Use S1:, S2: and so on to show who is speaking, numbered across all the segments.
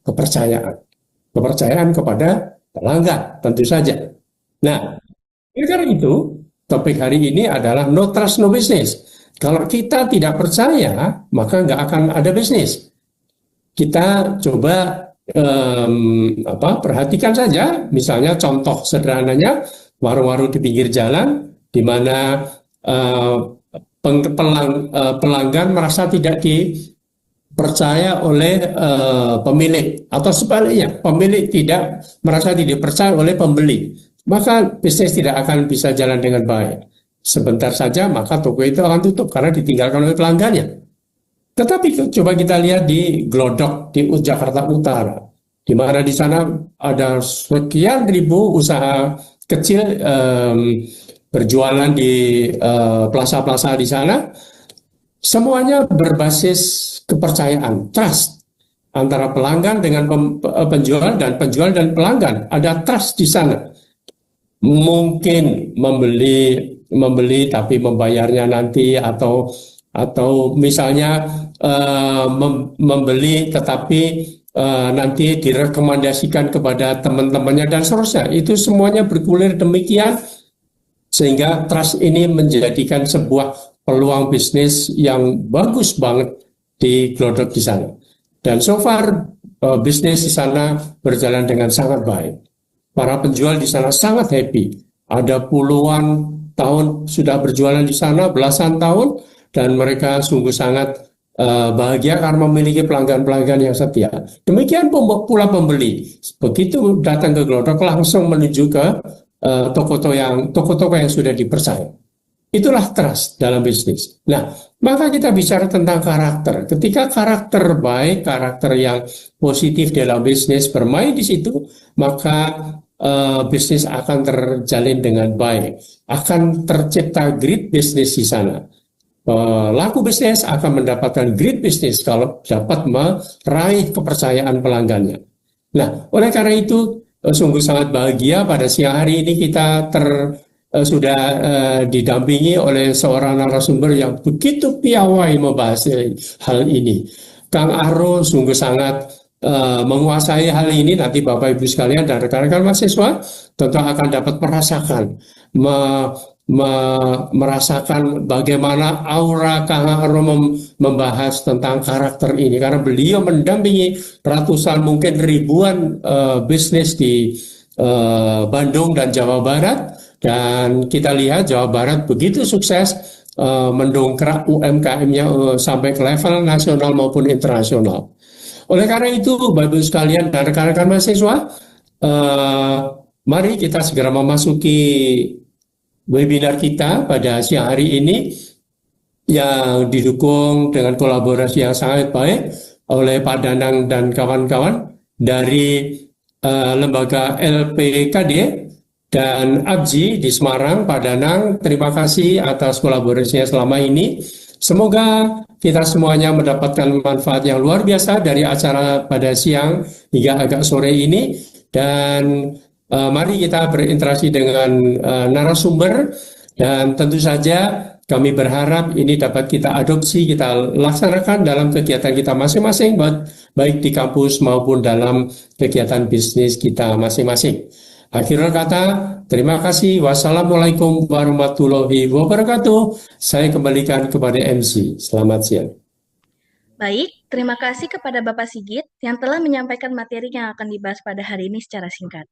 S1: kepercayaan. Kepercayaan kepada pelanggan, tentu saja. Nah, oleh karena itu, topik hari ini adalah no trust, no business. Kalau kita tidak percaya, maka nggak akan ada bisnis. Kita coba perhatikan saja, misalnya contoh sederhananya, warung-warung di pinggir jalan, di mana eh, pelanggan merasa tidak dipercaya oleh pemilik, atau sebaliknya, pemilik tidak merasa tidak dipercaya oleh pembeli, maka bisnis tidak akan bisa jalan dengan baik. Sebentar saja, maka toko itu akan tutup karena ditinggalkan oleh pelanggannya. Tetapi coba kita lihat di Glodok di Jakarta Utara, di mana di sana ada sekian ribu usaha kecil berjualan di plaza-plaza di sana, semuanya berbasis kepercayaan, trust antara pelanggan dengan penjual, dan penjual dan pelanggan. Ada trust di sana. Mungkin membeli tapi membayarnya nanti, atau misalnya membeli tetapi nanti direkomendasikan kepada teman-temannya dan seterusnya. Itu semuanya bergulir demikian, sehingga trust ini menjadikan sebuah peluang bisnis yang bagus banget di Glodok di sana. Dan so far bisnis di sana berjalan dengan sangat baik. Para penjual di sana sangat happy. Ada puluhan tahun sudah berjualan di sana, belasan tahun, dan mereka sungguh sangat bahagia karena memiliki pelanggan-pelanggan yang setia. Demikian pula pembeli. Begitu datang ke Glodok langsung menuju ke toko-toko yang sudah dipercaya. Itulah trust dalam bisnis. Nah, maka kita bicara tentang karakter. Ketika karakter baik, karakter yang positif dalam bisnis bermain di situ, maka bisnis akan terjalin dengan baik. Akan tercipta great bisnis di sana. Laku bisnis akan mendapatkan great bisnis kalau dapat meraih kepercayaan pelanggannya. Nah, oleh karena itu, sungguh sangat bahagia pada siang hari ini kita sudah didampingi oleh seorang narasumber yang begitu piawai membahas hal ini. Kang Arro sungguh sangat menguasai hal ini. Nanti Bapak Ibu sekalian dan rekan-rekan mahasiswa tentu akan dapat merasakan, merasakan bagaimana aura Kang Arro membahas tentang karakter ini, karena beliau mendampingi ratusan mungkin ribuan bisnis di Bandung dan Jawa Barat, dan kita lihat Jawa Barat begitu sukses mendongkrak UMKM-nya sampai ke level nasional maupun internasional. Oleh karena itu, Bapak Ibu sekalian dan rekan-rekan mahasiswa, eh, mari kita segera memasuki webinar kita pada siang hari ini, yang didukung dengan kolaborasi yang sangat baik oleh Pak Danang dan kawan-kawan dari lembaga LPKD dan ABJI di Semarang. Pak Danang, terima kasih atas kolaborasinya selama ini. Semoga kita semuanya mendapatkan manfaat yang luar biasa dari acara pada siang hingga agak sore ini. Dan mari kita berinteraksi dengan narasumber, dan tentu saja kami berharap ini dapat kita adopsi, kita laksanakan dalam kegiatan kita masing-masing, baik di kampus maupun dalam kegiatan bisnis kita masing-masing. Akhirnya kata, terima kasih. Wassalamualaikum warahmatullahi wabarakatuh. Saya kembalikan kepada MC. Selamat siang.
S2: Baik, terima kasih kepada Bapak Sigit yang telah menyampaikan materi yang akan dibahas pada hari ini secara singkat.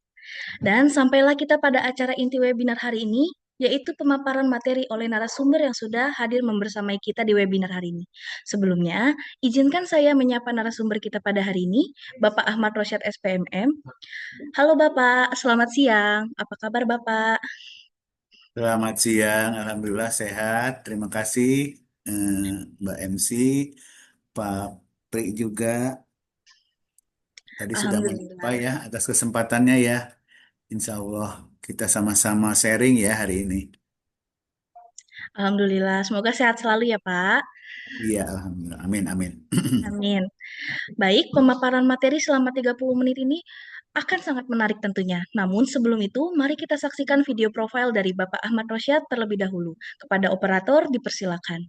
S2: Dan sampailah kita pada acara inti webinar hari ini, yaitu pemaparan materi oleh narasumber yang sudah hadir membersamai kita di webinar hari ini. Sebelumnya, izinkan saya menyapa narasumber kita pada hari ini, Bapak Ahmad Rosyad SPMM. Halo Bapak, selamat siang. Apa kabar Bapak?
S3: Selamat siang, Alhamdulillah sehat. Terima kasih Mbak MC, Pak Pri juga. Tadi sudah menyapa
S2: Alhamdulillah.
S3: ya atas kesempatannya ya. Insya Allah kita sama-sama sharing ya hari ini.
S2: Alhamdulillah, semoga sehat selalu ya Pak.
S3: Iya, Alhamdulillah. Amin, amin.
S2: Amin. Baik, pemaparan materi selama 30 menit ini akan sangat menarik tentunya. Namun sebelum itu, mari kita saksikan video profil dari Bapak Ahmad Rosyad terlebih dahulu. Kepada operator, dipersilakan.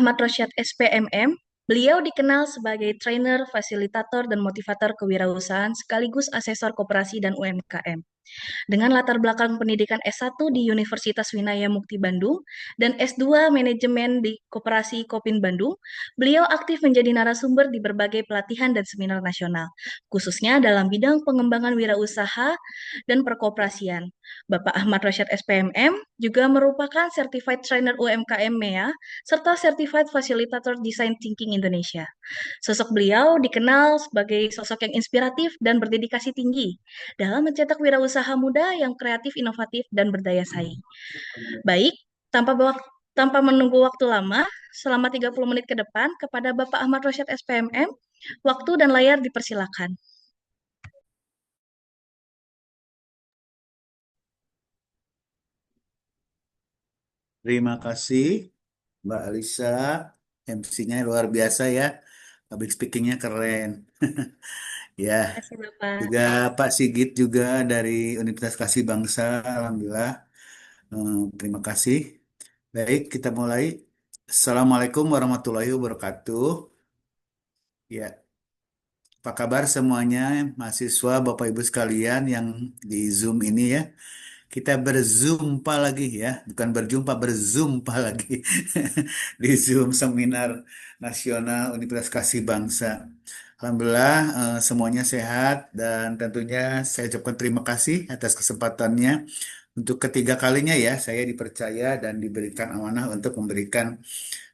S2: Ahmad Rosyad SPMM, beliau dikenal sebagai trainer, fasilitator, dan motivator kewirausahaan sekaligus asesor koperasi dan UMKM. Dengan latar belakang pendidikan S1 di Universitas Winaya Mukti Bandung dan S2 Manajemen di Koperasi Kopin Bandung, beliau aktif menjadi narasumber di berbagai pelatihan dan seminar nasional, khususnya dalam bidang pengembangan wirausaha dan perkoperasian. Bapak Ahmad Rosyad SPMM juga merupakan Certified Trainer UMKM MEA serta Certified Facilitator Design Thinking Indonesia. Sosok beliau dikenal sebagai sosok yang inspiratif dan berdedikasi tinggi dalam mencetak wirausaha muda yang kreatif, inovatif, dan berdaya saing. Baik, tanpa menunggu waktu lama, selama 30 menit ke depan, kepada Bapak Ahmad Rosyad SPMM, waktu dan layar dipersilakan.
S3: Terima kasih Mbak Alisa, MC-nya luar biasa ya, public speaking-nya keren. Ya,
S2: Terima kasih, Bapak.
S3: juga Pak Sigit juga dari Universitas Kasih Bangsa, Alhamdulillah. Terima kasih. Baik, kita mulai. Assalamualaikum warahmatullahi wabarakatuh. Ya, apa kabar semuanya, mahasiswa, Bapak Ibu sekalian yang di Zoom ini ya. Kita berzumpa lagi ya, bukan berjumpa, berzumpa lagi di Zoom Seminar Nasional Universitas Kasih Bangsa. Alhamdulillah semuanya sehat dan tentunya saya ucapkan terima kasih atas kesempatannya. Untuk ketiga kalinya ya, saya dipercaya dan diberikan amanah untuk memberikan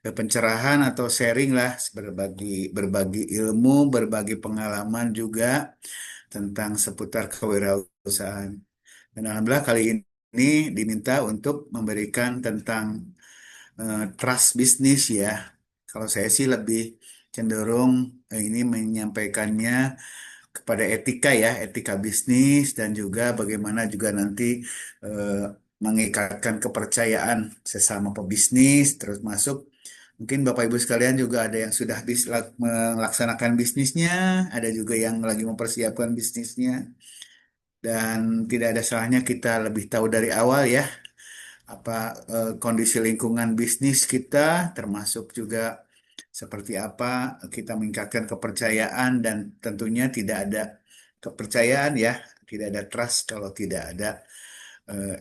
S3: pencerahan atau sharing lah, berbagi berbagi ilmu, berbagi pengalaman juga tentang seputar kewirausahaan. Dan alhamdulillah kali ini diminta untuk memberikan tentang trust bisnis ya. Kalau saya sih lebih cenderung ini menyampaikannya kepada etika ya, etika bisnis dan juga bagaimana juga nanti eh, mengikatkan kepercayaan sesama pebisnis, terus masuk mungkin Bapak Ibu sekalian juga ada yang sudah melaksanakan bisnisnya, ada juga yang lagi mempersiapkan bisnisnya. Dan tidak ada salahnya kita lebih tahu dari awal ya apa kondisi lingkungan bisnis kita, termasuk juga seperti apa kita meningkatkan kepercayaan dan tentunya tidak ada kepercayaan ya, tidak ada trust kalau tidak ada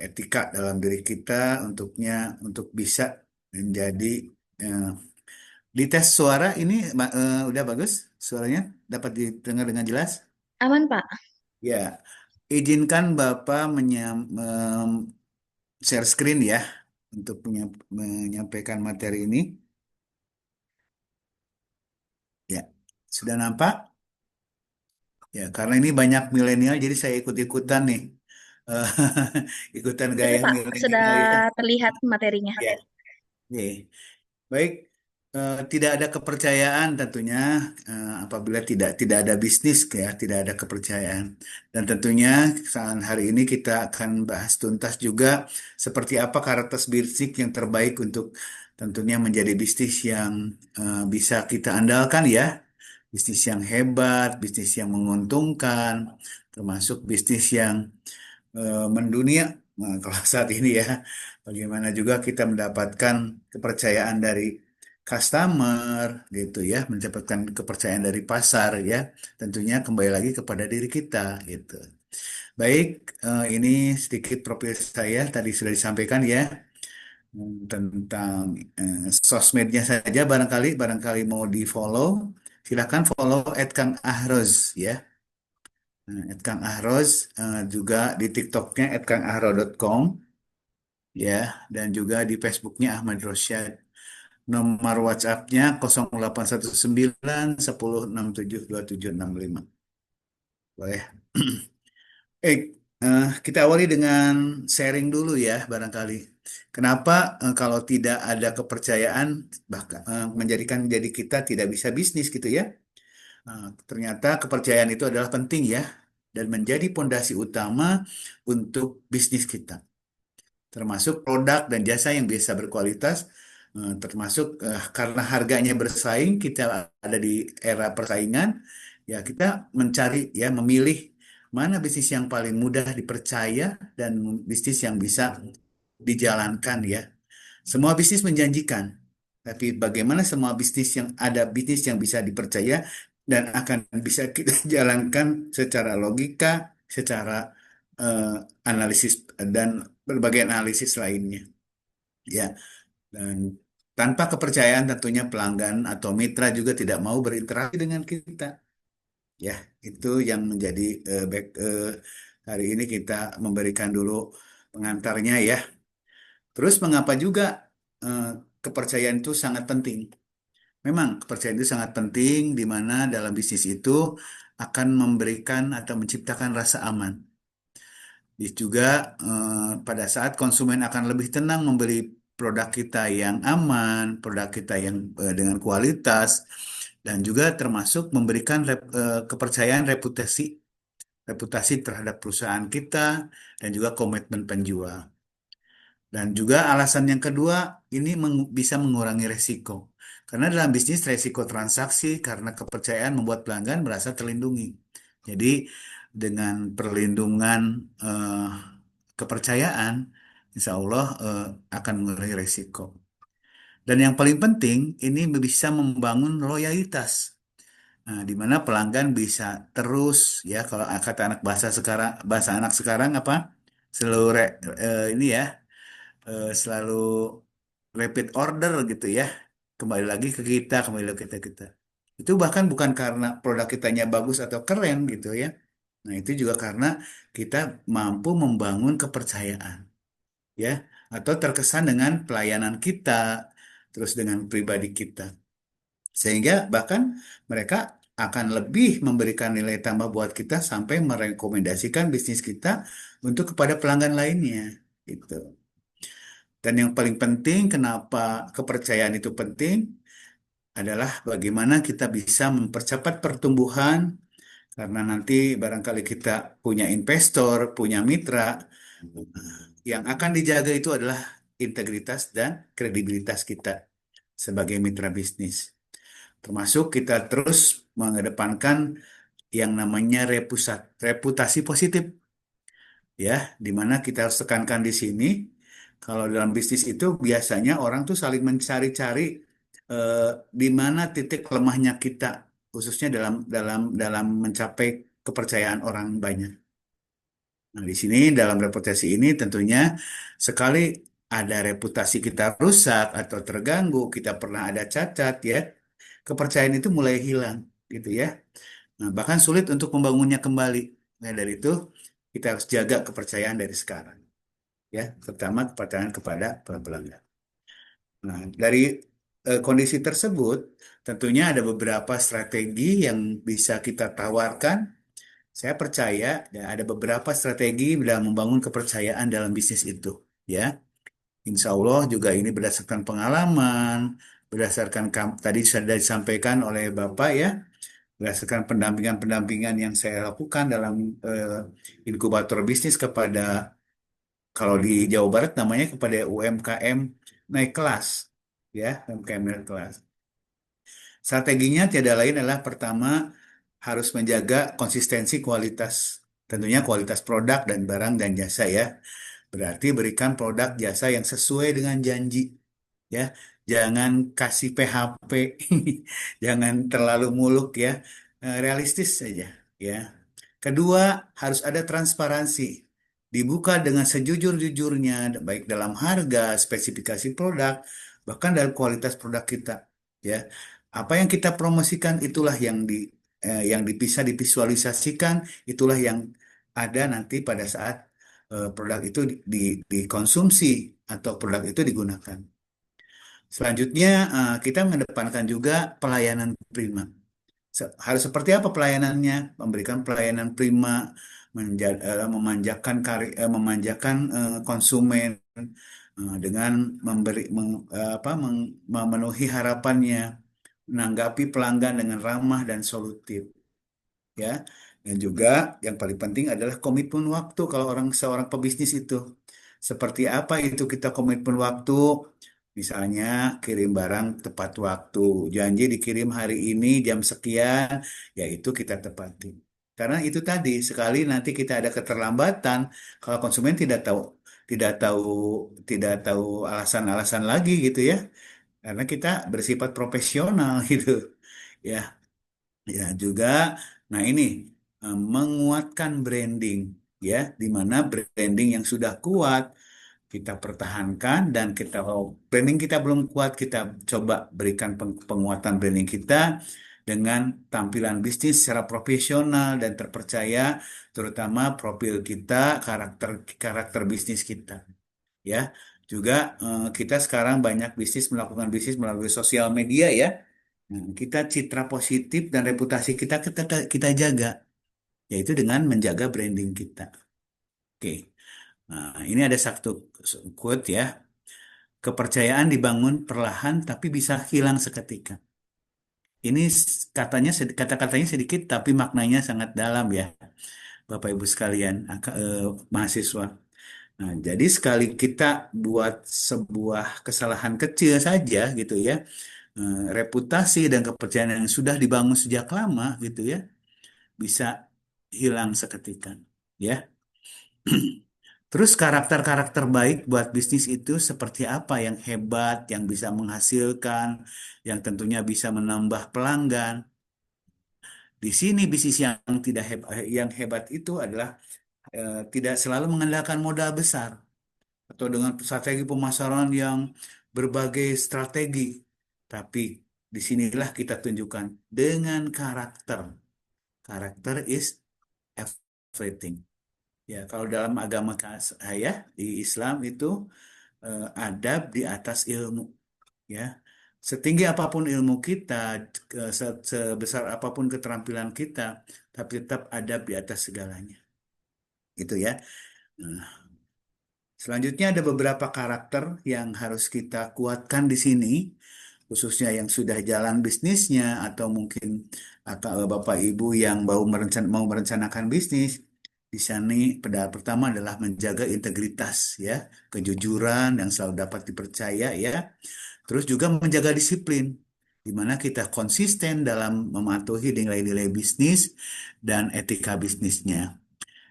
S3: etika dalam diri kita untuk bisa menjadi eh, di tes suara ini udah bagus suaranya dapat didengar dengan jelas
S2: Aman, Pak.
S3: ya. Izinkan Bapak share screen ya untuk menyampaikan materi ini. Ya, sudah nampak? Ya, karena ini banyak milenial, jadi saya ikut-ikutan nih. Eh, ikutan
S2: Itu,
S3: gaya
S2: Pak, sudah
S3: milenial ya.
S2: terlihat materinya.
S3: Ya, oke. Baik, tidak ada kepercayaan tentunya apabila tidak ada bisnis ya, tidak ada kepercayaan. Dan tentunya saat hari ini kita akan bahas tuntas juga seperti apa karakter bisnis yang terbaik untuk tentunya menjadi bisnis yang bisa kita andalkan ya, bisnis yang hebat, bisnis yang menguntungkan, termasuk bisnis yang mendunia. Nah, kalau saat ini ya, bagaimana juga kita mendapatkan kepercayaan dari customer gitu ya, mendapatkan kepercayaan dari pasar ya, tentunya kembali lagi kepada diri kita gitu. Baik, ini sedikit profil saya tadi sudah disampaikan ya tentang sosmednya saja barangkali mau di follow, silakan follow @kang_ahroz ya. Kang Ahroz juga di TikToknya @kangahro.com ya dan juga di Facebooknya Ahmad Rosyad. Nomor WhatsAppnya 0819 10 67 2765. Boleh. Eh, kita awali dengan sharing dulu ya barangkali. Kenapa kalau tidak ada kepercayaan bahkan menjadi kita tidak bisa bisnis gitu ya? Ternyata kepercayaan itu adalah penting ya dan menjadi pondasi utama untuk bisnis kita. Termasuk produk dan jasa yang bisa berkualitas, termasuk karena harganya bersaing, kita ada di era persaingan, ya kita mencari ya memilih mana bisnis yang paling mudah dipercaya dan bisnis yang bisa dijalankan ya. Semua bisnis menjanjikan, tapi bagaimana semua bisnis yang bisa dipercaya dan akan bisa kita jalankan secara logika, secara eh, analisis dan berbagai analisis lainnya. Ya, dan tanpa kepercayaan tentunya pelanggan atau mitra juga tidak mau berinteraksi dengan kita. Ya, itu yang menjadi hari ini kita memberikan dulu pengantarnya ya. Terus mengapa juga eh, kepercayaan itu sangat penting? Memang kepercayaan itu sangat penting di mana dalam bisnis itu akan memberikan atau menciptakan rasa aman. Juga pada saat konsumen akan lebih tenang membeli produk kita yang aman, produk kita yang dengan kualitas, dan juga termasuk memberikan kepercayaan reputasi terhadap perusahaan kita dan juga komitmen penjual. Dan juga alasan yang kedua, ini bisa mengurangi resiko. Karena dalam bisnis resiko transaksi karena kepercayaan membuat pelanggan merasa terlindungi. Jadi dengan perlindungan eh, kepercayaan, insya Allah akan mengurangi resiko. Dan yang paling penting, ini bisa membangun loyalitas. Nah, di mana pelanggan bisa terus ya kalau kata anak bahasa anak sekarang apa? Selalu ini ya selalu repeat order gitu ya. Kembali lagi ke kita. Itu bahkan bukan karena produk kitanya bagus atau keren gitu ya. Nah, itu juga karena kita mampu membangun kepercayaan ya atau terkesan dengan pelayanan kita terus dengan pribadi kita. Sehingga bahkan mereka akan lebih memberikan nilai tambah buat kita sampai merekomendasikan bisnis kita untuk kepada pelanggan lainnya gitu. Dan yang paling penting, kenapa kepercayaan itu penting, adalah bagaimana kita bisa mempercepat pertumbuhan, karena nanti barangkali kita punya investor, punya mitra, yang akan dijaga itu adalah integritas dan kredibilitas kita sebagai mitra bisnis. Termasuk kita terus mengedepankan yang namanya reputasi positif ya, di mana kita harus tekankan di sini. Kalau dalam bisnis itu biasanya orang tuh saling mencari-cari eh, di mana titik lemahnya kita, khususnya dalam mencapai kepercayaan orang banyak. Nah, di sini dalam reputasi ini tentunya sekali ada reputasi kita rusak atau terganggu, kita pernah ada cacat ya, kepercayaan itu mulai hilang gitu ya. Nah, bahkan sulit untuk membangunnya kembali. Nah, dari itu kita harus jaga kepercayaan dari sekarang, ya, terutama kepercayaan kepada pelanggan. Nah, dari kondisi tersebut, tentunya ada beberapa strategi yang bisa kita tawarkan. Saya percaya ya, ada beberapa strategi dalam membangun kepercayaan dalam bisnis itu, ya. Insya Allah juga ini berdasarkan pengalaman, berdasarkan tadi sudah disampaikan oleh Bapak ya, berdasarkan pendampingan-pendampingan yang saya lakukan dalam inkubator bisnis kepada, kalau di Jawa Barat namanya kepada UMKM naik kelas, ya, UMKM naik kelas. Strateginya tiada lain adalah pertama harus menjaga konsistensi kualitas, tentunya kualitas produk dan barang dan jasa ya. Berarti berikan produk jasa yang sesuai dengan janji, ya. Jangan kasih PHP, jangan terlalu muluk ya. Realistis saja, ya. Kedua, harus ada transparansi. Dibuka dengan sejujur-jujurnya, baik dalam harga, spesifikasi produk, bahkan dalam kualitas produk kita. Ya, apa yang kita promosikan itulah yang bisa divisualisasikan, itulah yang ada nanti pada saat produk itu dikonsumsi atau produk itu digunakan. Selanjutnya, kita mengedepankan juga pelayanan prima. Harus seperti apa pelayanannya? Memberikan pelayanan prima, memanjakan konsumen dengan memenuhi harapannya, menanggapi pelanggan dengan ramah dan solutif, ya. Dan juga yang paling penting adalah komitmen waktu kalau seorang pebisnis itu. Seperti apa itu kita komitmen waktu? Misalnya kirim barang tepat waktu, janji dikirim hari ini jam sekian, yaitu kita tepati. Karena itu tadi, sekali nanti kita ada keterlambatan, kalau konsumen tidak tahu, tidak tahu alasan-alasan lagi gitu ya. karena kita bersifat profesional gitu. Ya, ya juga. Nah ini menguatkan branding, ya, di mana branding yang sudah kuat kita pertahankan dan kita branding kita belum kuat, kita coba berikan penguatan branding kita dengan tampilan bisnis secara profesional dan terpercaya, terutama profil kita, karakter karakter bisnis kita, ya. Juga kita sekarang banyak melakukan bisnis melalui sosial media, ya. Nah, kita citra positif dan reputasi kita jaga, yaitu dengan menjaga branding kita. Oke. Nah, ini ada satu quote, ya. Kepercayaan dibangun perlahan tapi bisa hilang seketika. Ini kata-katanya sedikit tapi maknanya sangat dalam, ya, Bapak Ibu sekalian, mahasiswa. Nah, jadi sekali kita buat sebuah kesalahan kecil saja gitu, ya, reputasi dan kepercayaan yang sudah dibangun sejak lama gitu, ya, bisa hilang seketika, ya. Terus karakter-karakter baik buat bisnis itu seperti apa yang hebat, yang bisa menghasilkan, yang tentunya bisa menambah pelanggan. Di sini bisnis yang tidak hebat, yang hebat itu adalah tidak selalu mengandalkan modal besar atau dengan strategi pemasaran yang berbagai strategi. Tapi disinilah kita tunjukkan dengan karakter. Karakter is everything. Ya, kalau dalam agama saya di Islam itu adab di atas ilmu, ya. Setinggi apapun ilmu kita, sebesar apapun keterampilan kita, tapi tetap adab di atas segalanya. Gitu, ya. Nah, selanjutnya ada beberapa karakter yang harus kita kuatkan di sini, khususnya yang sudah jalan bisnisnya atau mungkin Bapak Ibu yang mau merencanakan bisnis. Di sini pertama adalah menjaga integritas, ya, kejujuran yang selalu dapat dipercaya, ya. Terus juga menjaga disiplin, di mana kita konsisten dalam mematuhi nilai-nilai bisnis dan etika bisnisnya.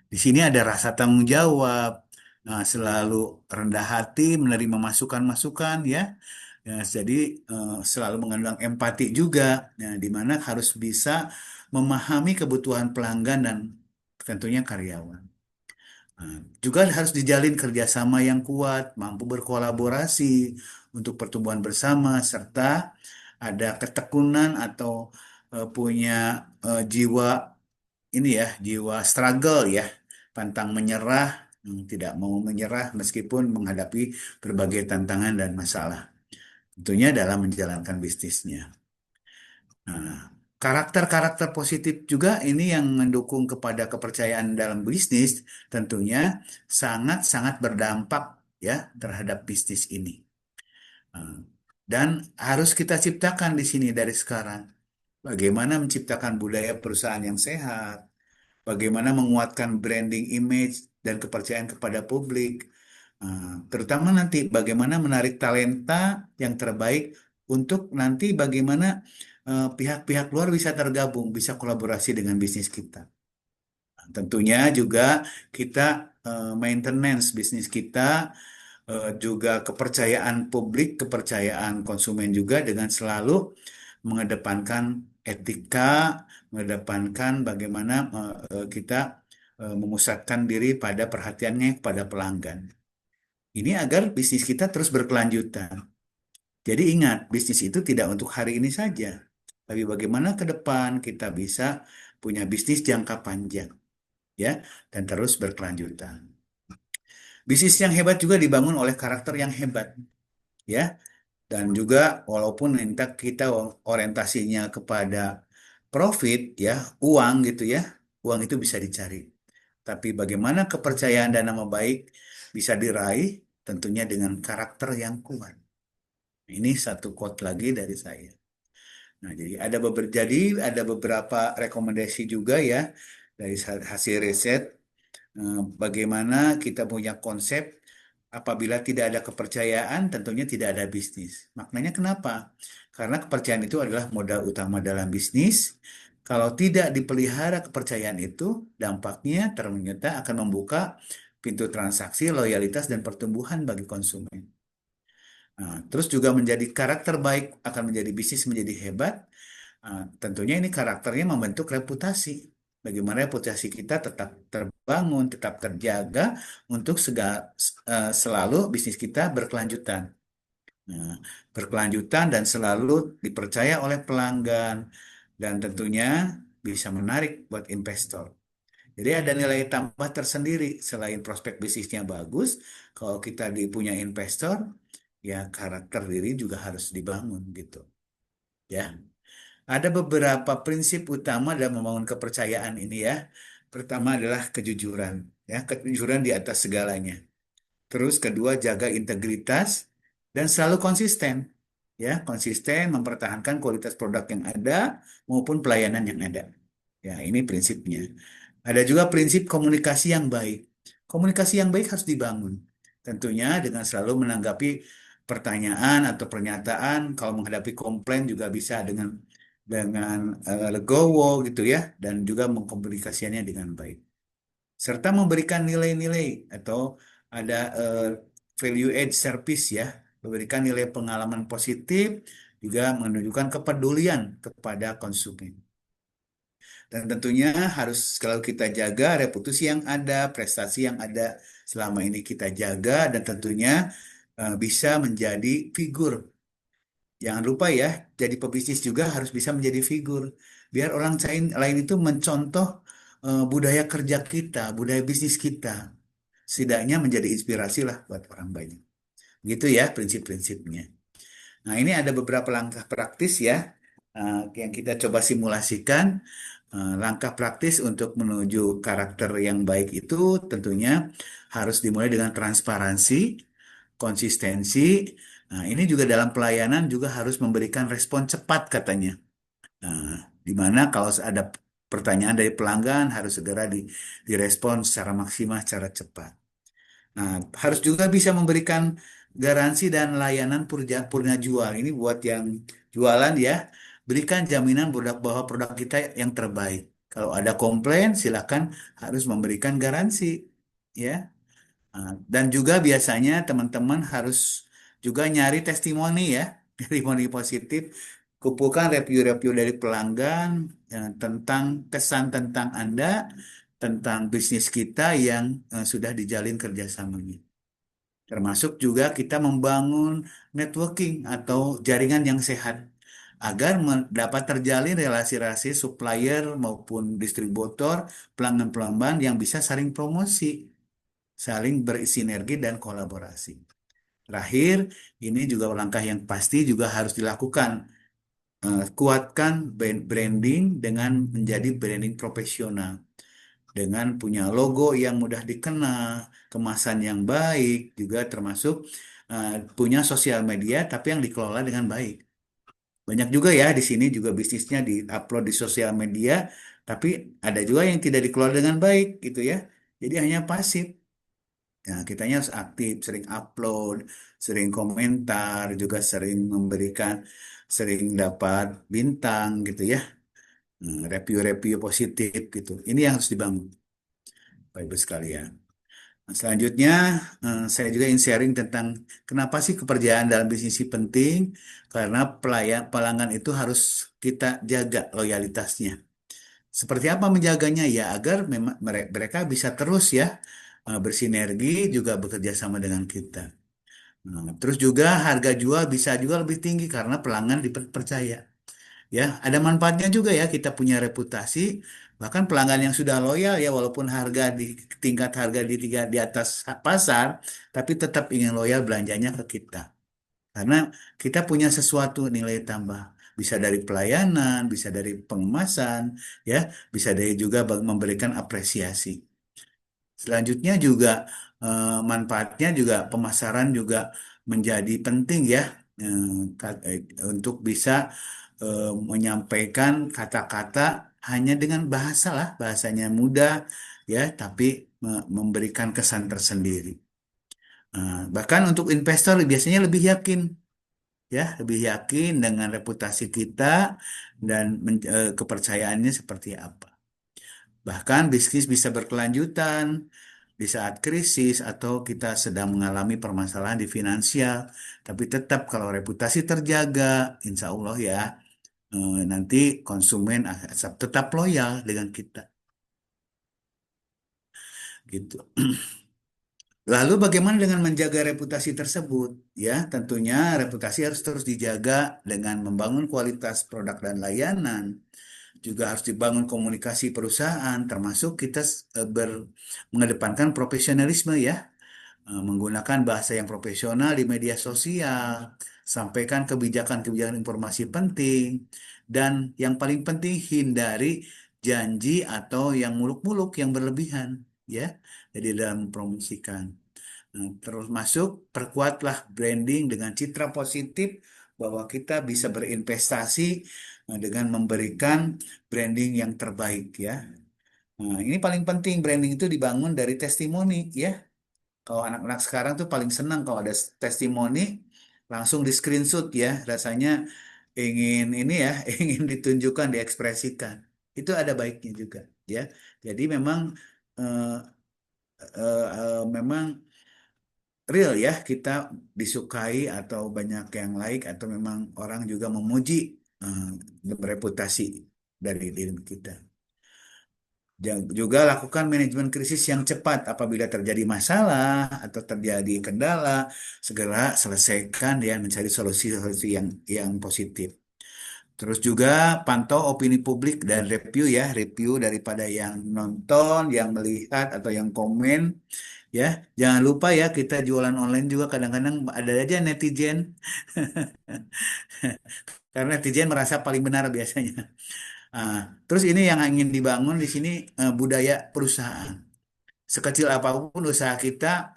S3: Di sini ada rasa tanggung jawab, nah, selalu rendah hati menerima masukan-masukan, ya. Ya, jadi selalu mengandung empati juga, ya, di mana harus bisa memahami kebutuhan pelanggan dan tentunya karyawan. Nah, juga harus dijalin kerjasama yang kuat, mampu berkolaborasi untuk pertumbuhan bersama, serta ada ketekunan atau punya jiwa ini, ya, jiwa struggle, ya, pantang menyerah, tidak mau menyerah meskipun menghadapi berbagai tantangan dan masalah, tentunya dalam menjalankan bisnisnya. Nah, karakter-karakter positif juga ini yang mendukung kepada kepercayaan dalam bisnis, tentunya sangat-sangat berdampak, ya, terhadap bisnis ini. Nah, dan harus kita ciptakan di sini dari sekarang. Bagaimana menciptakan budaya perusahaan yang sehat, bagaimana menguatkan branding image dan kepercayaan kepada publik. Terutama nanti bagaimana menarik talenta yang terbaik untuk nanti bagaimana pihak-pihak luar bisa tergabung, bisa kolaborasi dengan bisnis kita. Tentunya juga kita maintenance bisnis kita, juga kepercayaan publik, kepercayaan konsumen juga dengan selalu mengedepankan etika, mengedepankan bagaimana kita memusatkan diri pada perhatiannya pada pelanggan. Ini agar bisnis kita terus berkelanjutan. Jadi ingat, bisnis itu tidak untuk hari ini saja, tapi bagaimana ke depan kita bisa punya bisnis jangka panjang, ya, dan terus berkelanjutan. Bisnis yang hebat juga dibangun oleh karakter yang hebat, ya. Dan juga walaupun kita orientasinya kepada profit, ya, uang gitu, ya, uang itu bisa dicari. Tapi bagaimana kepercayaan dan nama baik bisa diraih, tentunya dengan karakter yang kuat. Ini satu quote lagi dari saya. Nah, jadi ada beberapa rekomendasi juga, ya, dari hasil riset, bagaimana kita punya konsep. Apabila tidak ada kepercayaan, tentunya tidak ada bisnis. Maknanya kenapa? Karena kepercayaan itu adalah modal utama dalam bisnis. Kalau tidak dipelihara kepercayaan itu, dampaknya ternyata akan membuka pintu transaksi, loyalitas, dan pertumbuhan bagi konsumen. Nah, terus juga menjadi karakter baik akan menjadi bisnis menjadi hebat. Tentunya ini karakternya membentuk reputasi. Bagaimana reputasi kita tetap terbangun, tetap terjaga untuk selalu bisnis kita berkelanjutan. Nah, berkelanjutan dan selalu dipercaya oleh pelanggan dan tentunya bisa menarik buat investor. Jadi ada nilai tambah tersendiri selain prospek bisnisnya bagus. Kalau kita punya investor, ya karakter diri juga harus dibangun gitu. Ya, ada beberapa prinsip utama dalam membangun kepercayaan ini ya. Pertama adalah kejujuran, ya kejujuran di atas segalanya. Terus kedua jaga integritas dan selalu konsisten. Ya, konsisten mempertahankan kualitas produk yang ada maupun pelayanan yang ada. Ya, ini prinsipnya. Ada juga prinsip komunikasi yang baik. Komunikasi yang baik harus dibangun. Tentunya dengan selalu menanggapi pertanyaan atau pernyataan, kalau menghadapi komplain juga bisa dengan legowo gitu ya, dan juga mengkomunikasikannya dengan baik serta memberikan nilai-nilai atau ada value add service ya, memberikan nilai pengalaman positif, juga menunjukkan kepedulian kepada konsumen. Dan tentunya harus kalau kita jaga reputasi yang ada, prestasi yang ada selama ini kita jaga dan tentunya bisa menjadi figur. Jangan lupa ya, jadi pebisnis juga harus bisa menjadi figur. Biar orang lain itu mencontoh budaya kerja kita, budaya bisnis kita. Setidaknya menjadi inspirasi lah buat orang banyak. Gitu ya prinsip-prinsipnya. Nah ini ada beberapa langkah praktis ya yang kita coba simulasikan. Langkah praktis untuk menuju karakter yang baik itu tentunya harus dimulai dengan transparansi, konsistensi. Nah ini juga dalam pelayanan juga harus memberikan respon cepat katanya. Nah, di mana kalau ada pertanyaan dari pelanggan harus segera direspon secara maksimal, secara cepat. Nah, harus juga bisa memberikan garansi dan layanan purna jual. Ini buat yang jualan ya, berikan jaminan bahwa produk kita yang terbaik. Kalau ada komplain, silakan harus memberikan garansi, ya. Dan juga biasanya teman-teman harus juga nyari testimoni ya, testimoni positif. Kumpulkan review-review dari pelanggan tentang kesan tentang Anda, tentang bisnis kita yang sudah dijalin kerjasamanya. Termasuk juga kita membangun networking atau jaringan yang sehat agar dapat terjalin relasi-relasi supplier maupun distributor, pelanggan-pelanggan yang bisa saling promosi, saling bersinergi dan kolaborasi. Terakhir, ini juga langkah yang pasti juga harus dilakukan. Kuatkan branding dengan menjadi branding profesional dengan punya logo yang mudah dikenal, kemasan yang baik, juga termasuk punya sosial media tapi yang dikelola dengan baik. Banyak juga ya di sini juga bisnisnya diupload di sosial media, tapi ada juga yang tidak dikelola dengan baik gitu ya. Jadi hanya pasif. Nah, kitanya harus aktif, sering upload, sering komentar, juga sering sering dapat bintang gitu ya. Review-review positif gitu. Ini yang harus dibangun. Bapak Ibu sekalian. Nah, selanjutnya, saya juga ingin sharing tentang kenapa sih kepercayaan dalam bisnis ini penting. Karena pelanggan itu harus kita jaga loyalitasnya. Seperti apa menjaganya? Ya, agar memang mereka bisa terus ya bersinergi juga bekerja sama dengan kita. Nah, terus juga harga jual bisa juga lebih tinggi karena pelanggan dipercaya. Ya, ada manfaatnya juga ya kita punya reputasi. Bahkan pelanggan yang sudah loyal ya walaupun tingkat harga di atas pasar, tapi tetap ingin loyal belanjanya ke kita. Karena kita punya sesuatu nilai tambah. Bisa dari pelayanan, bisa dari pengemasan, ya, bisa dari juga memberikan apresiasi. Selanjutnya juga manfaatnya juga pemasaran juga menjadi penting ya eh, untuk bisa menyampaikan kata-kata hanya dengan bahasa lah, bahasanya mudah ya, tapi memberikan kesan tersendiri. Bahkan untuk investor biasanya lebih yakin ya, lebih yakin dengan reputasi kita dan kepercayaannya seperti apa. Bahkan bisnis bisa berkelanjutan di saat krisis atau kita sedang mengalami permasalahan di finansial. Tapi tetap kalau reputasi terjaga, insya Allah ya, nanti konsumen tetap loyal dengan kita, gitu. Lalu bagaimana dengan menjaga reputasi tersebut? Ya, tentunya reputasi harus terus dijaga dengan membangun kualitas produk dan layanan. Juga harus dibangun komunikasi perusahaan, termasuk kita mengedepankan profesionalisme ya. Menggunakan bahasa yang profesional di media sosial, sampaikan kebijakan-kebijakan informasi penting, dan yang paling penting hindari janji atau yang muluk-muluk yang berlebihan ya. Jadi dalam mempromosikan. Nah, terus masuk perkuatlah branding dengan citra positif bahwa kita bisa berinvestasi dengan memberikan branding yang terbaik ya. Nah, ini paling penting branding itu dibangun dari testimoni ya. Kalau anak-anak sekarang tuh paling senang kalau ada testimoni langsung di screenshot ya, rasanya ingin ini ya, ingin ditunjukkan, diekspresikan. Itu ada baiknya juga ya. Jadi memang eh, memang real ya kita disukai atau banyak yang like atau memang orang juga memuji eh, reputasi dari diri kita. Juga lakukan manajemen krisis yang cepat apabila terjadi masalah atau terjadi kendala, segera selesaikan ya mencari solusi-solusi yang positif. Terus juga pantau opini publik dan review ya, review daripada yang nonton, yang melihat atau yang komen ya. Jangan lupa ya kita jualan online juga kadang-kadang ada aja netizen karena netizen merasa paling benar biasanya. Ah, terus ini yang ingin dibangun di sini budaya perusahaan. Sekecil apapun usaha kita,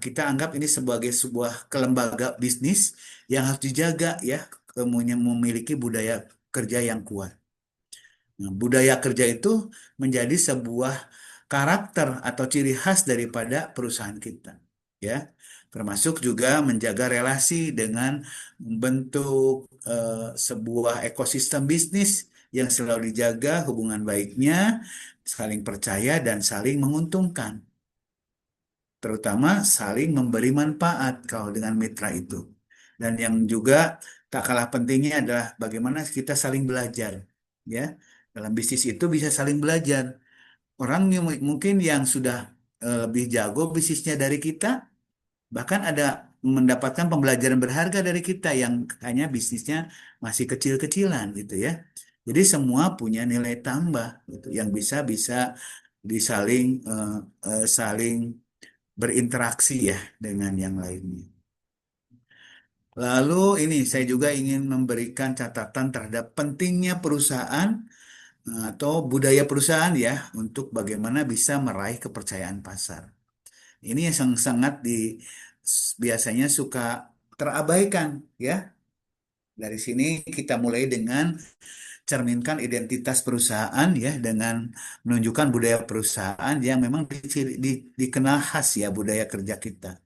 S3: kita anggap ini sebagai sebuah kelembaga bisnis yang harus dijaga ya, kemudian memiliki budaya kerja yang kuat. Nah, budaya kerja itu menjadi sebuah karakter atau ciri khas daripada perusahaan kita, ya. Termasuk juga menjaga relasi dengan membentuk sebuah ekosistem bisnis yang selalu dijaga hubungan baiknya, saling percaya dan saling menguntungkan, terutama saling memberi manfaat kalau dengan mitra itu. Dan yang juga tak kalah pentingnya adalah bagaimana kita saling belajar, ya. Dalam bisnis itu bisa saling belajar. Orang yang mungkin yang sudah lebih jago bisnisnya dari kita, bahkan ada mendapatkan pembelajaran berharga dari kita yang hanya bisnisnya masih kecil-kecilan gitu ya. Jadi semua punya nilai tambah gitu yang bisa bisa disaling saling berinteraksi ya dengan yang lainnya. Lalu ini saya juga ingin memberikan catatan terhadap pentingnya perusahaan atau budaya perusahaan ya untuk bagaimana bisa meraih kepercayaan pasar. Ini yang sangat biasanya suka terabaikan ya. Dari sini kita mulai dengan cerminkan identitas perusahaan ya dengan menunjukkan budaya perusahaan yang memang dikenal khas ya budaya kerja kita.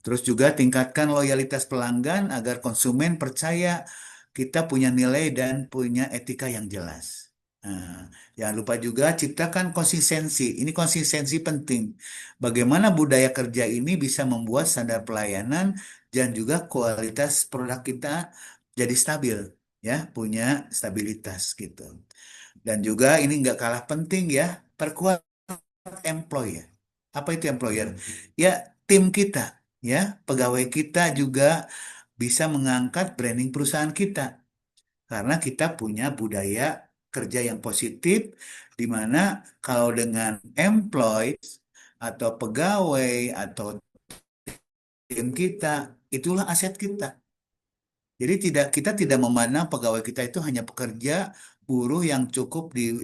S3: Terus juga tingkatkan loyalitas pelanggan agar konsumen percaya kita punya nilai dan punya etika yang jelas. Nah, jangan lupa juga ciptakan konsistensi. Ini konsistensi penting. Bagaimana budaya kerja ini bisa membuat standar pelayanan dan juga kualitas produk kita jadi stabil, ya, punya stabilitas gitu. Dan juga ini nggak kalah penting ya, perkuat employer. Apa itu employer? Ya, tim kita, ya, pegawai kita juga bisa mengangkat branding perusahaan kita karena kita punya budaya kerja yang positif di mana kalau dengan employees atau pegawai atau tim kita itulah aset kita. Jadi kita tidak memandang pegawai kita itu hanya pekerja buruh yang cukup di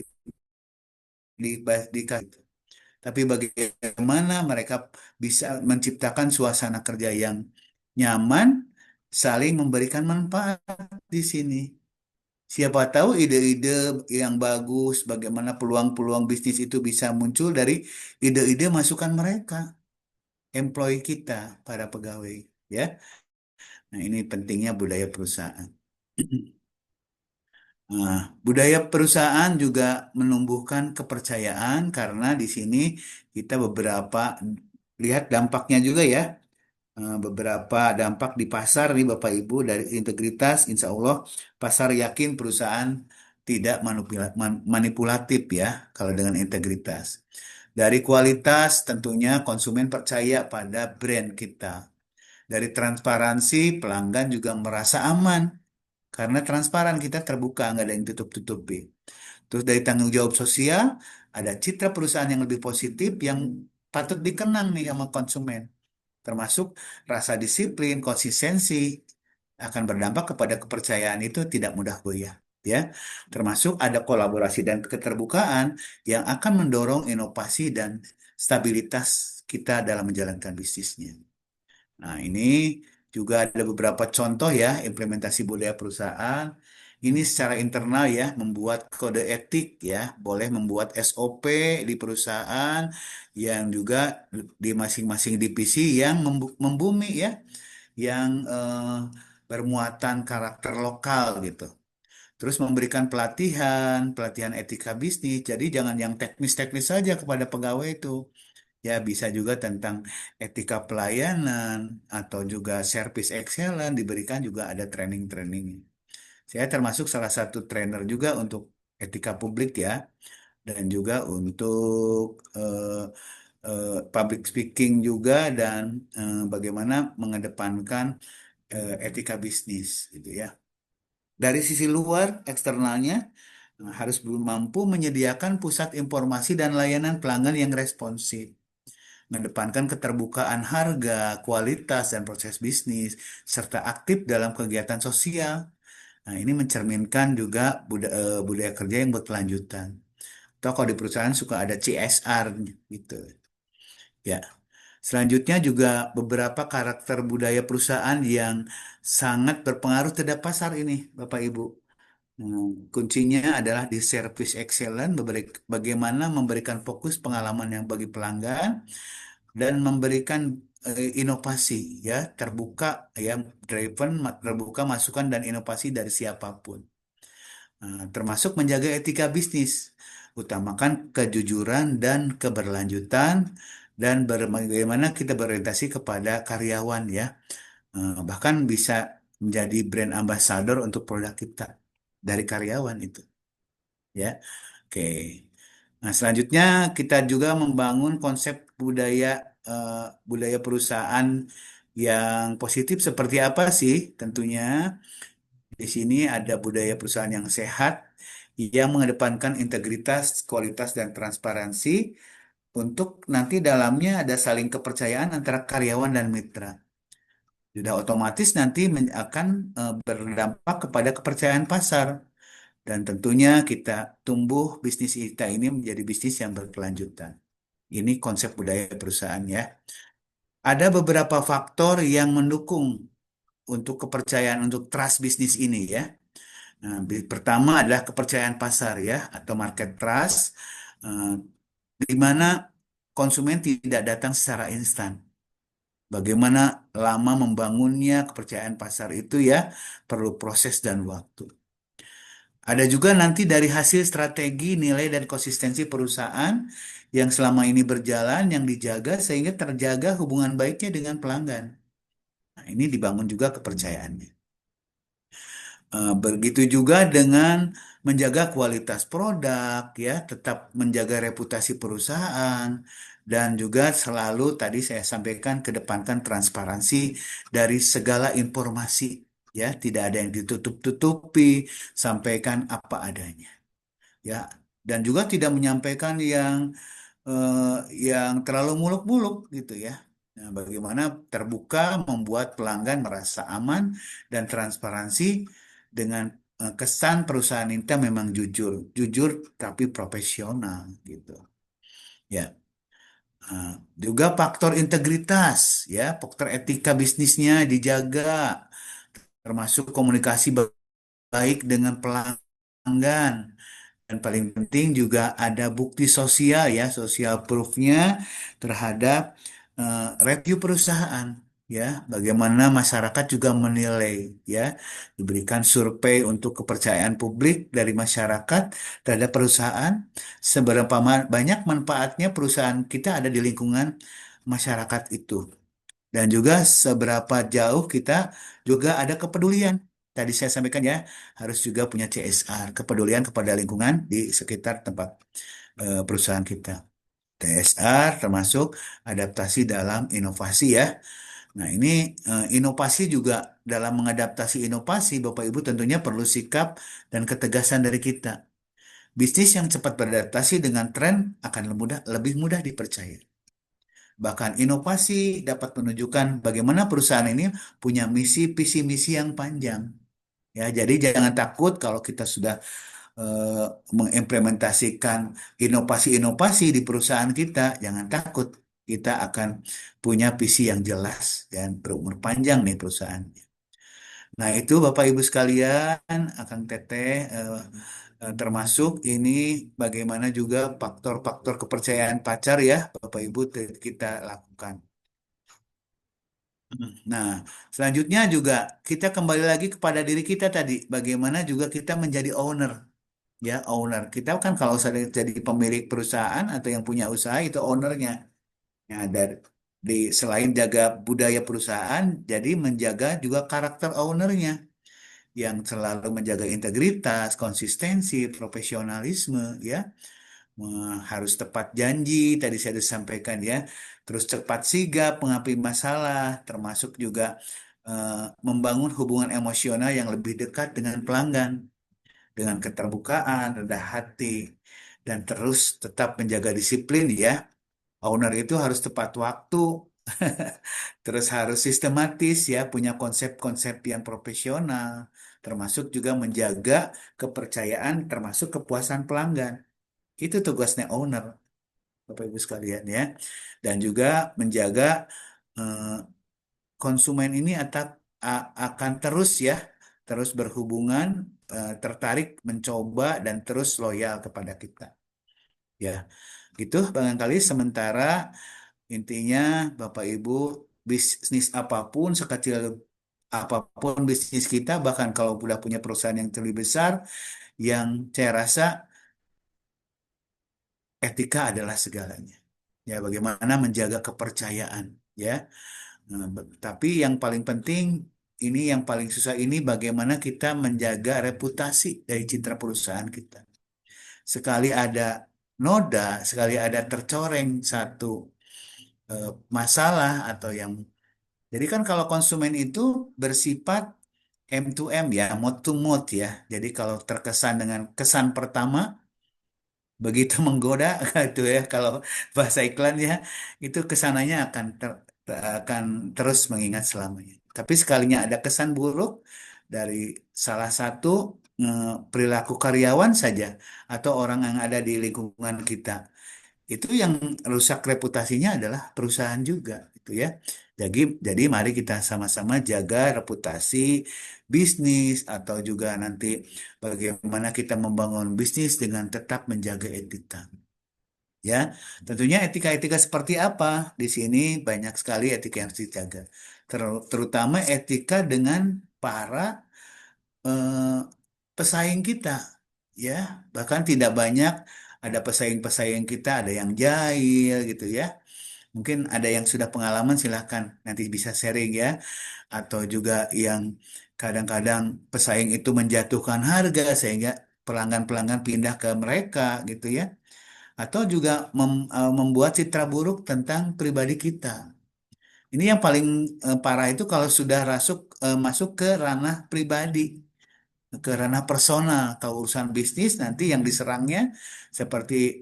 S3: tapi bagaimana mereka bisa menciptakan suasana kerja yang nyaman, saling memberikan manfaat di sini. Siapa tahu ide-ide yang bagus, bagaimana peluang-peluang bisnis itu bisa muncul dari ide-ide masukan mereka, employee kita, para pegawai, ya. Nah, ini pentingnya budaya perusahaan. Nah, budaya perusahaan juga menumbuhkan kepercayaan karena di sini kita beberapa lihat dampaknya juga ya. Beberapa dampak di pasar nih Bapak Ibu dari integritas, insya Allah pasar yakin perusahaan tidak manipulatif ya kalau dengan integritas. Dari kualitas tentunya konsumen percaya pada brand kita. Dari transparansi pelanggan juga merasa aman karena transparan kita terbuka nggak ada yang tutup-tutupi. Terus dari tanggung jawab sosial ada citra perusahaan yang lebih positif yang patut dikenang nih sama konsumen termasuk rasa disiplin, konsistensi akan berdampak kepada kepercayaan itu tidak mudah goyah. Ya, termasuk ada kolaborasi dan keterbukaan yang akan mendorong inovasi dan stabilitas kita dalam menjalankan bisnisnya. Nah, ini juga ada beberapa contoh ya implementasi budaya perusahaan. Ini secara internal ya, membuat kode etik ya, boleh membuat SOP di perusahaan yang juga di masing-masing divisi yang membumi ya, yang bermuatan karakter lokal gitu. Terus memberikan pelatihan, pelatihan etika bisnis. Jadi jangan yang teknis-teknis saja kepada pegawai itu. Ya, bisa juga tentang etika pelayanan atau juga service excellence diberikan juga ada training-training. Saya termasuk salah satu trainer juga untuk etika publik ya, dan juga untuk public speaking juga dan bagaimana mengedepankan etika bisnis gitu ya. Dari sisi luar eksternalnya harus mampu menyediakan pusat informasi dan layanan pelanggan yang responsif mengedepankan keterbukaan harga, kualitas, dan proses bisnis, serta aktif dalam kegiatan sosial. Nah, ini mencerminkan juga budaya kerja yang berkelanjutan. Atau kalau di perusahaan suka ada CSR gitu. Ya. Selanjutnya juga beberapa karakter budaya perusahaan yang sangat berpengaruh terhadap pasar ini, Bapak Ibu. Kuncinya adalah di service excellence, bagaimana memberikan fokus pengalaman yang bagi pelanggan, dan memberikan inovasi ya terbuka ya terbuka masukan dan inovasi dari siapapun. Termasuk menjaga etika bisnis utamakan kejujuran dan keberlanjutan dan bagaimana kita berorientasi kepada karyawan ya. Bahkan bisa menjadi brand ambassador untuk produk kita dari karyawan itu ya. Oke. Nah, selanjutnya kita juga membangun konsep budaya eh, budaya perusahaan yang positif seperti apa sih? Tentunya di sini ada budaya perusahaan yang sehat yang mengedepankan integritas, kualitas, dan transparansi untuk nanti dalamnya ada saling kepercayaan antara karyawan dan mitra. Sudah otomatis nanti akan berdampak kepada kepercayaan pasar. Dan tentunya kita tumbuh bisnis kita ini menjadi bisnis yang berkelanjutan. Ini konsep budaya perusahaan ya. Ada beberapa faktor yang mendukung untuk kepercayaan untuk trust bisnis ini ya. Nah, pertama adalah kepercayaan pasar ya atau market trust, eh, di mana konsumen tidak datang secara instan. Bagaimana lama membangunnya kepercayaan pasar itu ya perlu proses dan waktu. Ada juga nanti dari hasil strategi, nilai, dan konsistensi perusahaan yang selama ini berjalan, yang dijaga sehingga terjaga hubungan baiknya dengan pelanggan. Nah, ini dibangun juga kepercayaannya. Begitu juga dengan menjaga kualitas produk, ya, tetap menjaga reputasi perusahaan, dan juga selalu tadi saya sampaikan kedepankan transparansi dari segala informasi, ya, tidak ada yang ditutup-tutupi, sampaikan apa adanya. Ya, dan juga tidak menyampaikan yang terlalu muluk-muluk gitu ya. Nah, bagaimana terbuka membuat pelanggan merasa aman dan transparansi dengan kesan perusahaan kita memang jujur, jujur tapi profesional gitu. Ya, juga faktor integritas ya, faktor etika bisnisnya dijaga, termasuk komunikasi baik dengan pelanggan. Dan paling penting juga ada bukti sosial ya, sosial proof-nya terhadap review perusahaan. ya, bagaimana masyarakat juga menilai, ya, diberikan survei untuk kepercayaan publik dari masyarakat terhadap perusahaan, seberapa banyak manfaatnya perusahaan kita ada di lingkungan masyarakat itu, dan juga seberapa jauh kita juga ada kepedulian. Tadi saya sampaikan ya, harus juga punya CSR, kepedulian kepada lingkungan di sekitar tempat perusahaan kita. TSR termasuk adaptasi dalam inovasi ya. Nah, ini inovasi juga dalam mengadaptasi inovasi, Bapak Ibu tentunya perlu sikap dan ketegasan dari kita. Bisnis yang cepat beradaptasi dengan tren akan lebih mudah dipercaya. Bahkan inovasi dapat menunjukkan bagaimana perusahaan ini punya misi, visi misi yang panjang. Ya, jadi jangan takut kalau kita sudah eh, mengimplementasikan inovasi-inovasi di perusahaan kita, jangan takut. Kita akan punya visi yang jelas dan berumur panjang nih perusahaan. Nah, itu Bapak Ibu sekalian, Akang Teteh termasuk ini bagaimana juga faktor-faktor kepercayaan pacar ya, Bapak Ibu kita lakukan. Nah, selanjutnya juga kita kembali lagi kepada diri kita tadi, bagaimana juga kita menjadi owner. Ya, owner. Kita kan kalau sudah jadi pemilik perusahaan atau yang punya usaha itu ownernya. Ya, selain jaga budaya perusahaan, jadi menjaga juga karakter ownernya yang selalu menjaga integritas, konsistensi, profesionalisme, ya. Harus tepat janji, tadi saya sudah sampaikan ya. Terus cepat sigap menghadapi masalah, termasuk juga membangun hubungan emosional yang lebih dekat dengan pelanggan dengan keterbukaan, rendah hati, dan terus tetap menjaga disiplin ya. Owner itu harus tepat waktu, terus harus sistematis ya, punya konsep-konsep yang profesional, termasuk juga menjaga kepercayaan, termasuk kepuasan pelanggan. Itu tugasnya owner, Bapak Ibu sekalian ya. Dan juga menjaga eh, konsumen ini akan terus ya, terus berhubungan, tertarik mencoba dan terus loyal kepada kita. Ya, itu barangkali sementara intinya Bapak Ibu bisnis apapun sekecil apapun bisnis kita bahkan kalau sudah punya perusahaan yang lebih besar yang saya rasa etika adalah segalanya. Ya, bagaimana menjaga kepercayaan ya. Nah, tapi yang paling penting ini yang paling susah ini bagaimana kita menjaga reputasi dari citra perusahaan kita. Sekali ada noda, sekali ada tercoreng satu masalah atau yang jadi kan kalau konsumen itu bersifat M to M ya, mode to mode ya. Jadi kalau terkesan dengan kesan pertama begitu menggoda gitu ya kalau bahasa iklan ya itu kesananya akan terus mengingat selamanya. Tapi sekalinya ada kesan buruk dari salah satu perilaku karyawan saja atau orang yang ada di lingkungan kita itu yang rusak reputasinya adalah perusahaan juga gitu ya. Jadi mari kita sama-sama jaga reputasi bisnis atau juga nanti bagaimana kita membangun bisnis dengan tetap menjaga etika. Ya, tentunya etika-etika seperti apa? Di sini banyak sekali etika yang harus dijaga. Terutama etika dengan para eh, pesaing kita, ya. Bahkan tidak banyak ada pesaing-pesaing kita, ada yang jahil gitu ya. Mungkin ada yang sudah pengalaman silahkan nanti bisa sharing ya. Atau juga yang kadang-kadang pesaing itu menjatuhkan harga sehingga pelanggan-pelanggan pindah ke mereka gitu ya. Atau juga membuat citra buruk tentang pribadi kita. Ini yang paling parah itu kalau sudah masuk ke ranah pribadi ke ranah personal atau urusan bisnis nanti yang diserangnya seperti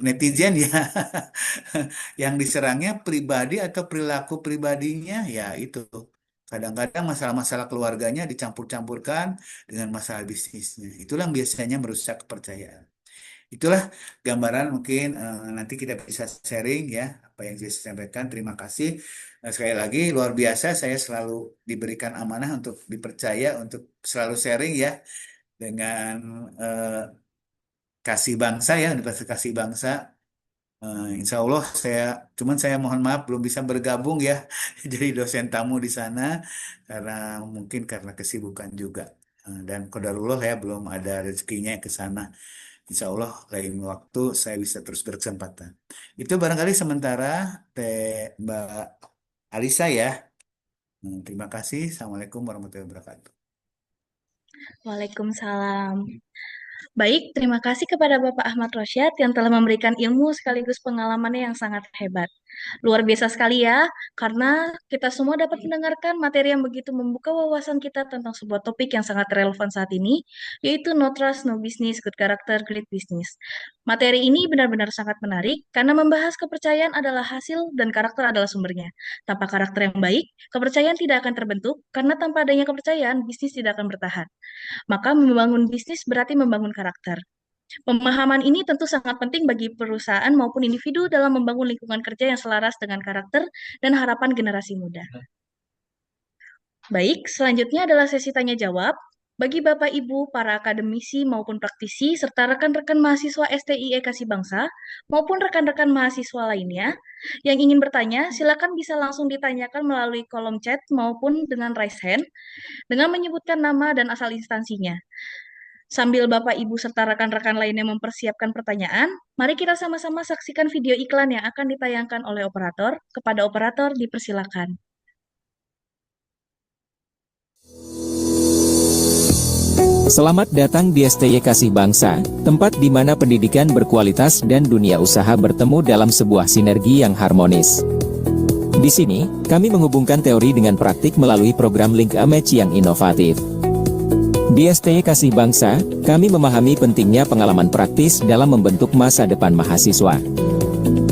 S3: netizen ya yang diserangnya pribadi atau perilaku pribadinya ya itu kadang-kadang masalah-masalah keluarganya dicampur-campurkan dengan masalah bisnisnya itulah yang biasanya merusak kepercayaan itulah gambaran mungkin nanti kita bisa sharing ya apa yang saya sampaikan terima kasih. Sekali lagi luar biasa saya selalu diberikan amanah untuk dipercaya untuk selalu sharing ya dengan kasih bangsa ya Universitas Kasih Bangsa Insya Allah cuman saya mohon maaf belum bisa bergabung ya, jadi dosen tamu di sana karena mungkin karena kesibukan juga. Dan qadarullah ya belum ada rezekinya ke sana. Insya Allah lain waktu saya bisa terus berkesempatan. Itu barangkali sementara Mbak Alisa ya. Terima kasih. Assalamualaikum warahmatullahi wabarakatuh.
S2: Waalaikumsalam. Baik, terima kasih kepada Bapak Ahmad Rosyad yang telah memberikan ilmu sekaligus pengalamannya yang sangat hebat. Luar biasa sekali ya, karena kita semua dapat mendengarkan materi yang begitu membuka wawasan kita tentang sebuah topik yang sangat relevan saat ini, yaitu No Trust, No Business, Good Character, Great Business. Materi ini benar-benar sangat menarik karena membahas kepercayaan adalah hasil dan karakter adalah sumbernya. Tanpa karakter yang baik, kepercayaan tidak akan terbentuk, karena tanpa adanya kepercayaan, bisnis tidak akan bertahan. Maka membangun bisnis berarti membangun karakter. Pemahaman ini tentu sangat penting bagi perusahaan maupun individu dalam membangun lingkungan kerja yang selaras dengan karakter dan harapan generasi muda. Baik, selanjutnya adalah sesi tanya jawab. Bagi Bapak Ibu, para akademisi maupun praktisi, serta rekan-rekan mahasiswa STI Ekasi Bangsa, maupun rekan-rekan mahasiswa lainnya, yang ingin bertanya, silakan bisa langsung ditanyakan melalui kolom chat maupun dengan raise hand, dengan menyebutkan nama dan asal instansinya. Sambil Bapak, Ibu, serta rekan-rekan lainnya mempersiapkan pertanyaan, mari kita sama-sama saksikan video iklan yang akan ditayangkan oleh operator. Kepada operator, dipersilakan.
S4: Selamat datang di STI Kasih Bangsa, tempat di mana pendidikan berkualitas dan dunia usaha bertemu dalam sebuah sinergi yang harmonis. Di sini, kami menghubungkan teori dengan praktik melalui program Link a Match yang inovatif. Di STI Kasih Bangsa, kami memahami pentingnya pengalaman praktis dalam membentuk masa depan mahasiswa.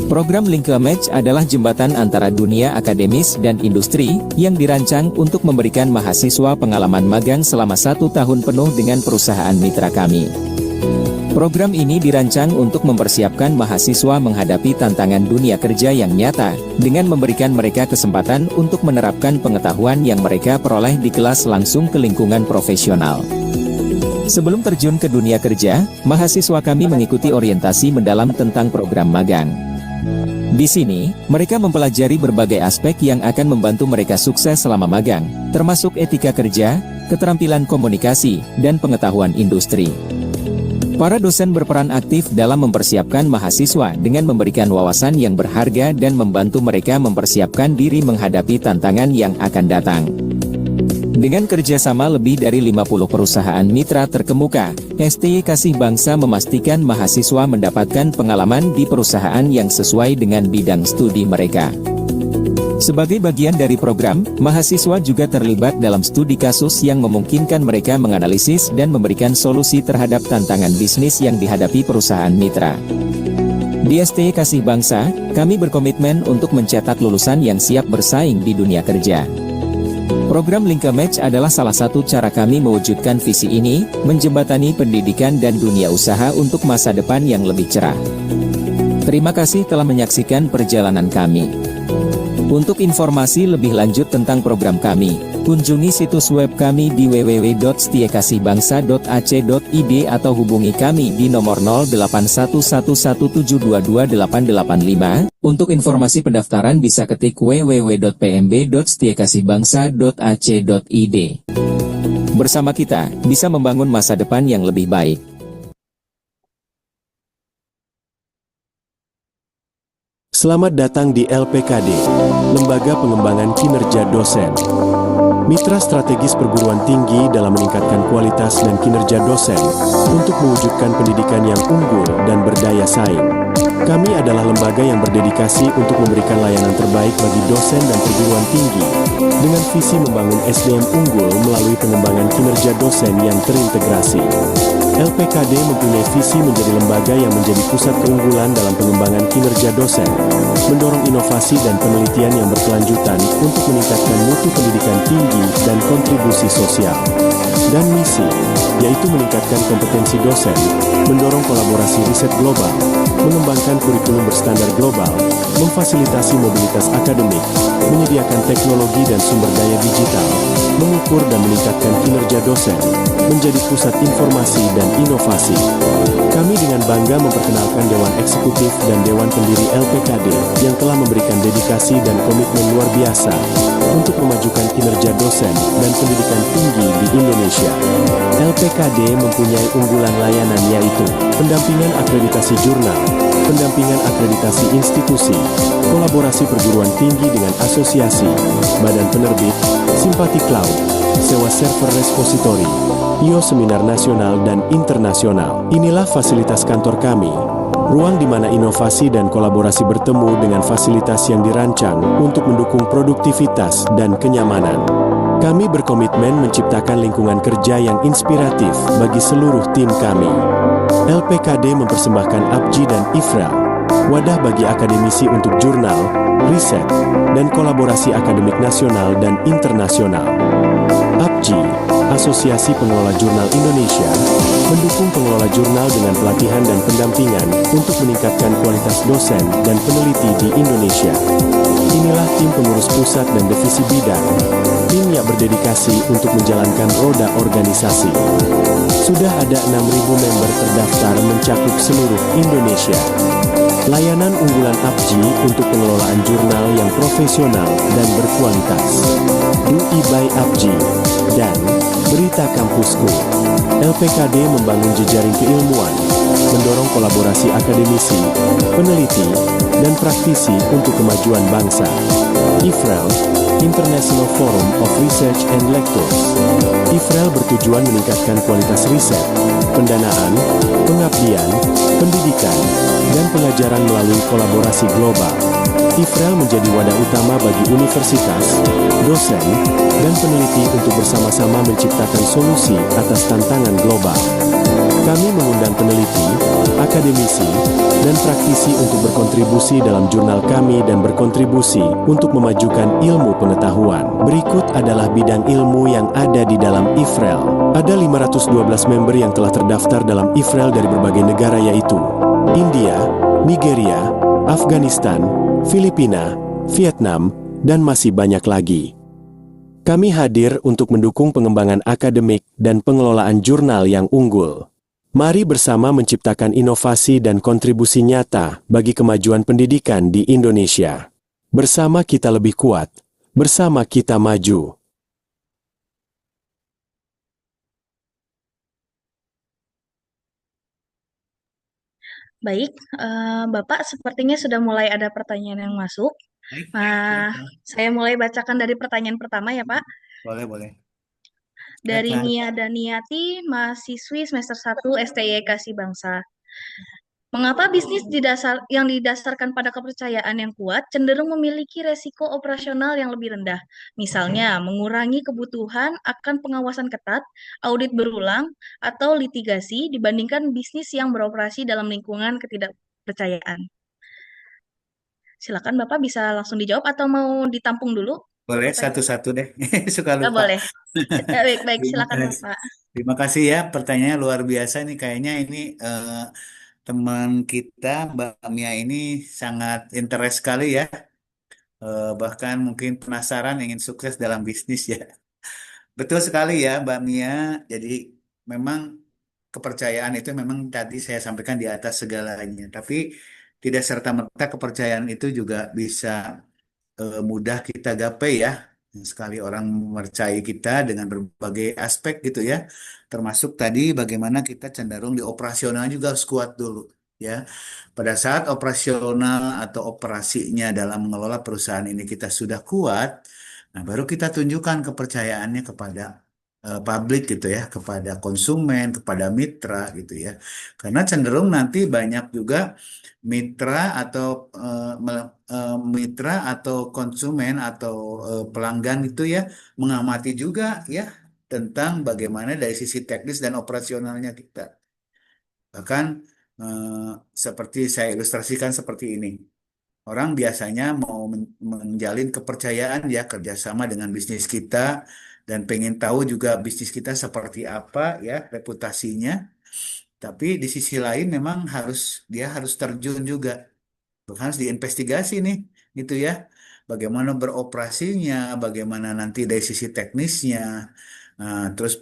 S4: Program Link a Match adalah jembatan antara dunia akademis dan industri yang dirancang untuk memberikan mahasiswa pengalaman magang selama 1 tahun penuh dengan perusahaan mitra kami. Program ini dirancang untuk mempersiapkan mahasiswa menghadapi tantangan dunia kerja yang nyata, dengan memberikan mereka kesempatan untuk menerapkan pengetahuan yang mereka peroleh di kelas langsung ke lingkungan profesional. Sebelum terjun ke dunia kerja, mahasiswa kami mengikuti orientasi mendalam tentang program magang. Di sini, mereka mempelajari berbagai aspek yang akan membantu mereka sukses selama magang, termasuk etika kerja, keterampilan komunikasi, dan pengetahuan industri. Para dosen berperan aktif dalam mempersiapkan mahasiswa dengan memberikan wawasan yang berharga dan membantu mereka mempersiapkan diri menghadapi tantangan yang akan datang. Dengan kerjasama lebih dari 50 perusahaan mitra terkemuka, STI Kasih Bangsa memastikan mahasiswa mendapatkan pengalaman di perusahaan yang sesuai dengan bidang studi mereka. Sebagai bagian dari program, mahasiswa juga terlibat dalam studi kasus yang memungkinkan mereka menganalisis dan memberikan solusi terhadap tantangan bisnis yang dihadapi perusahaan mitra. Di STI Kasih Bangsa, kami berkomitmen untuk mencetak lulusan yang siap bersaing di dunia kerja. Program Link a Match adalah salah satu cara kami mewujudkan visi ini, menjembatani pendidikan dan dunia usaha untuk masa depan yang lebih cerah. Terima kasih telah menyaksikan perjalanan kami. Untuk informasi lebih lanjut tentang program kami, kunjungi situs web kami di www.setiakasihbangsa.ac.id atau hubungi kami di nomor 081117228885. Untuk informasi pendaftaran bisa ketik www.pmb.setiakasihbangsa.ac.id. Bersama kita, bisa membangun masa depan yang lebih baik.
S5: Selamat datang di LPKD, Lembaga Pengembangan Kinerja Dosen. Mitra strategis perguruan tinggi dalam meningkatkan kualitas dan kinerja dosen untuk mewujudkan pendidikan yang unggul dan berdaya saing. Kami adalah lembaga yang berdedikasi untuk memberikan layanan terbaik bagi dosen dan perguruan tinggi dengan visi membangun SDM unggul melalui pengembangan kinerja dosen yang terintegrasi. LPKD mempunyai visi menjadi lembaga yang menjadi pusat keunggulan dalam pengembangan kinerja dosen, mendorong inovasi dan penelitian yang berkelanjutan untuk meningkatkan mutu pendidikan tinggi dan kontribusi sosial. Dan misi, yaitu meningkatkan kompetensi dosen, mendorong kolaborasi riset global, mengembangkan kurikulum berstandar global, memfasilitasi mobilitas akademik, menyediakan teknologi dan sumber daya digital, mengukur dan meningkatkan kinerja dosen, menjadi pusat informasi dan inovasi. Kami dengan bangga memperkenalkan Dewan Eksekutif dan Dewan Pendiri LPKD yang telah memberikan dedikasi dan komitmen luar biasa untuk memajukan kinerja dosen dan pendidikan tinggi di Indonesia. LPKD mempunyai unggulan layanan yaitu pendampingan akreditasi jurnal, pendampingan akreditasi institusi, kolaborasi perguruan tinggi dengan asosiasi, badan penerbit, simpati cloud, sewa server repositori, IO seminar nasional dan internasional. Inilah fasilitas kantor kami, ruang di mana inovasi dan kolaborasi bertemu dengan fasilitas yang dirancang untuk mendukung produktivitas dan kenyamanan. Kami berkomitmen menciptakan lingkungan kerja yang inspiratif bagi seluruh tim kami. LPKD mempersembahkan APJI dan IFREL, wadah bagi akademisi untuk jurnal, riset, dan kolaborasi akademik nasional dan internasional. APJI, Asosiasi Pengelola Jurnal Indonesia, mendukung pengelola jurnal dengan pelatihan dan pendampingan untuk meningkatkan kualitas dosen dan peneliti di Indonesia. Inilah tim pengurus pusat dan divisi bidang, tim yang berdedikasi untuk menjalankan roda organisasi. Sudah ada 6.000 member terdaftar mencakup seluruh Indonesia. Layanan unggulan APJI untuk pengelolaan jurnal yang profesional dan berkualitas. DUI by APJI dan Berita Kampusku. LPKD membangun jejaring keilmuan, mendorong kolaborasi akademisi, peneliti, dan praktisi untuk kemajuan bangsa. IFREL, International Forum of Research and Lectures. IFREL bertujuan meningkatkan kualitas riset, pendanaan, pengabdian, pendidikan, dan pengajaran melalui kolaborasi global. IFREL menjadi wadah utama bagi universitas, dosen, dan peneliti untuk bersama-sama menciptakan solusi atas tantangan global. Kami mengundang peneliti, akademisi, dan praktisi untuk berkontribusi dalam jurnal kami dan berkontribusi untuk memajukan ilmu pengetahuan. Berikut adalah bidang ilmu yang ada di dalam IFREL. Ada 512 member yang telah terdaftar dalam IFREL dari berbagai negara yaitu India, Nigeria, Afghanistan, Filipina, Vietnam, dan masih banyak lagi. Kami hadir untuk mendukung pengembangan akademik dan pengelolaan jurnal yang unggul. Mari bersama menciptakan inovasi dan kontribusi nyata bagi kemajuan pendidikan di Indonesia. Bersama kita lebih kuat, bersama kita maju.
S2: Baik, Bapak sepertinya sudah mulai ada pertanyaan yang masuk.
S3: Baik,
S2: Saya mulai bacakan dari pertanyaan pertama ya, Pak.
S3: boleh.
S2: Dari
S3: Silakan.
S2: Nia Daniati, mahasiswi semester 1 STY Kasih Bangsa. Mengapa bisnis yang didasarkan pada kepercayaan yang kuat cenderung memiliki resiko operasional yang lebih rendah? Misalnya, mengurangi kebutuhan akan pengawasan ketat, audit berulang, atau litigasi dibandingkan bisnis yang beroperasi dalam lingkungan ketidakpercayaan. Silakan Bapak bisa langsung dijawab atau mau ditampung dulu?
S3: Boleh satu-satu deh. Suka lupa.
S2: Boleh. Baik,
S3: Terima
S2: silakan
S3: kasih.
S2: Bapak.
S3: Terima kasih ya, pertanyaannya luar biasa nih. Kayaknya ini teman kita, Mbak Mia ini sangat interest sekali ya. Bahkan mungkin penasaran ingin sukses dalam bisnis ya. Betul sekali ya, Mbak Mia. Jadi memang kepercayaan itu memang tadi saya sampaikan di atas segalanya. Tapi tidak serta-merta kepercayaan itu juga bisa mudah kita gapai ya. Sekali orang mempercayai kita dengan berbagai aspek gitu ya. Termasuk tadi bagaimana kita cenderung di operasional juga harus kuat dulu ya. Pada saat operasional atau operasinya dalam mengelola perusahaan ini kita sudah kuat, nah baru kita tunjukkan kepercayaannya kepada publik gitu ya, kepada konsumen, kepada mitra gitu ya. Karena cenderung nanti banyak juga mitra atau mitra atau konsumen atau pelanggan itu ya mengamati juga ya tentang bagaimana dari sisi teknis dan operasionalnya kita. Bahkan seperti saya ilustrasikan seperti ini. Orang biasanya mau menjalin kepercayaan ya kerjasama dengan bisnis kita dan pengen tahu juga bisnis kita seperti apa ya reputasinya. Tapi di sisi lain memang dia harus terjun juga, harus diinvestigasi nih, gitu ya. Bagaimana beroperasinya, bagaimana nanti dari sisi teknisnya, Terus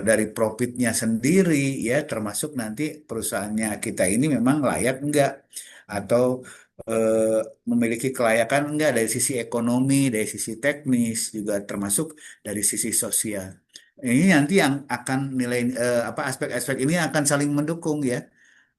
S3: dari profitnya sendiri ya, termasuk nanti perusahaannya kita ini memang layak enggak atau eh, memiliki kelayakan enggak dari sisi ekonomi, dari sisi teknis juga termasuk dari sisi sosial. Ini nanti yang akan nilai apa aspek-aspek ini akan saling mendukung ya,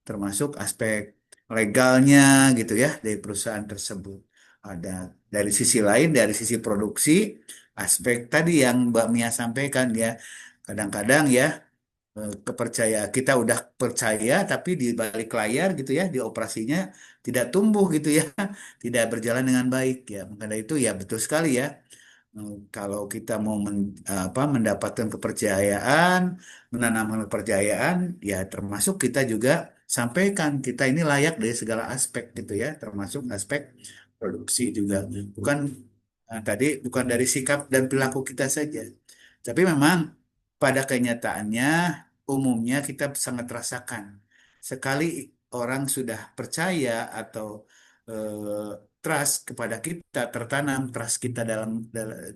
S3: termasuk aspek legalnya gitu ya dari perusahaan tersebut. Ada dari sisi lain, dari sisi produksi, aspek tadi yang Mbak Mia sampaikan ya, kadang-kadang ya kepercayaan kita udah percaya tapi di balik layar gitu ya, di operasinya tidak tumbuh gitu ya, tidak berjalan dengan baik ya. Maka dari itu ya betul sekali ya. Kalau kita mau mendapatkan kepercayaan, menanamkan kepercayaan, ya termasuk kita juga sampaikan kita ini layak dari segala aspek gitu ya, termasuk aspek produksi juga. Bukan tadi bukan dari sikap dan perilaku kita saja, tapi memang pada kenyataannya umumnya kita sangat rasakan sekali orang sudah percaya atau trust kepada kita, tertanam trust kita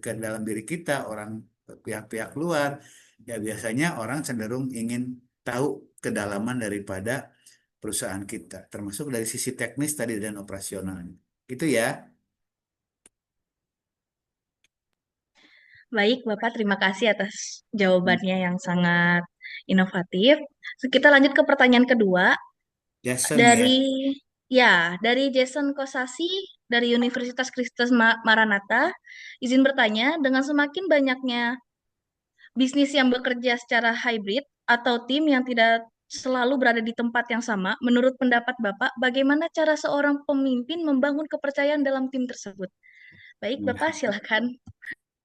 S3: ke dalam diri kita, orang pihak-pihak luar, ya biasanya orang cenderung ingin tahu kedalaman daripada perusahaan kita, termasuk dari sisi teknis tadi dan operasionalnya. Gitu ya.
S2: Baik, Bapak, terima kasih atas jawabannya yang sangat inovatif. So, kita lanjut ke pertanyaan kedua
S3: Jason ya.
S2: dari dari Jason Kosasi dari Universitas Kristen Maranatha. Izin bertanya, dengan semakin banyaknya bisnis yang bekerja secara hybrid atau tim yang tidak selalu berada di tempat yang sama, menurut pendapat Bapak, bagaimana cara seorang pemimpin membangun kepercayaan dalam tim tersebut? Baik, Bapak, silakan.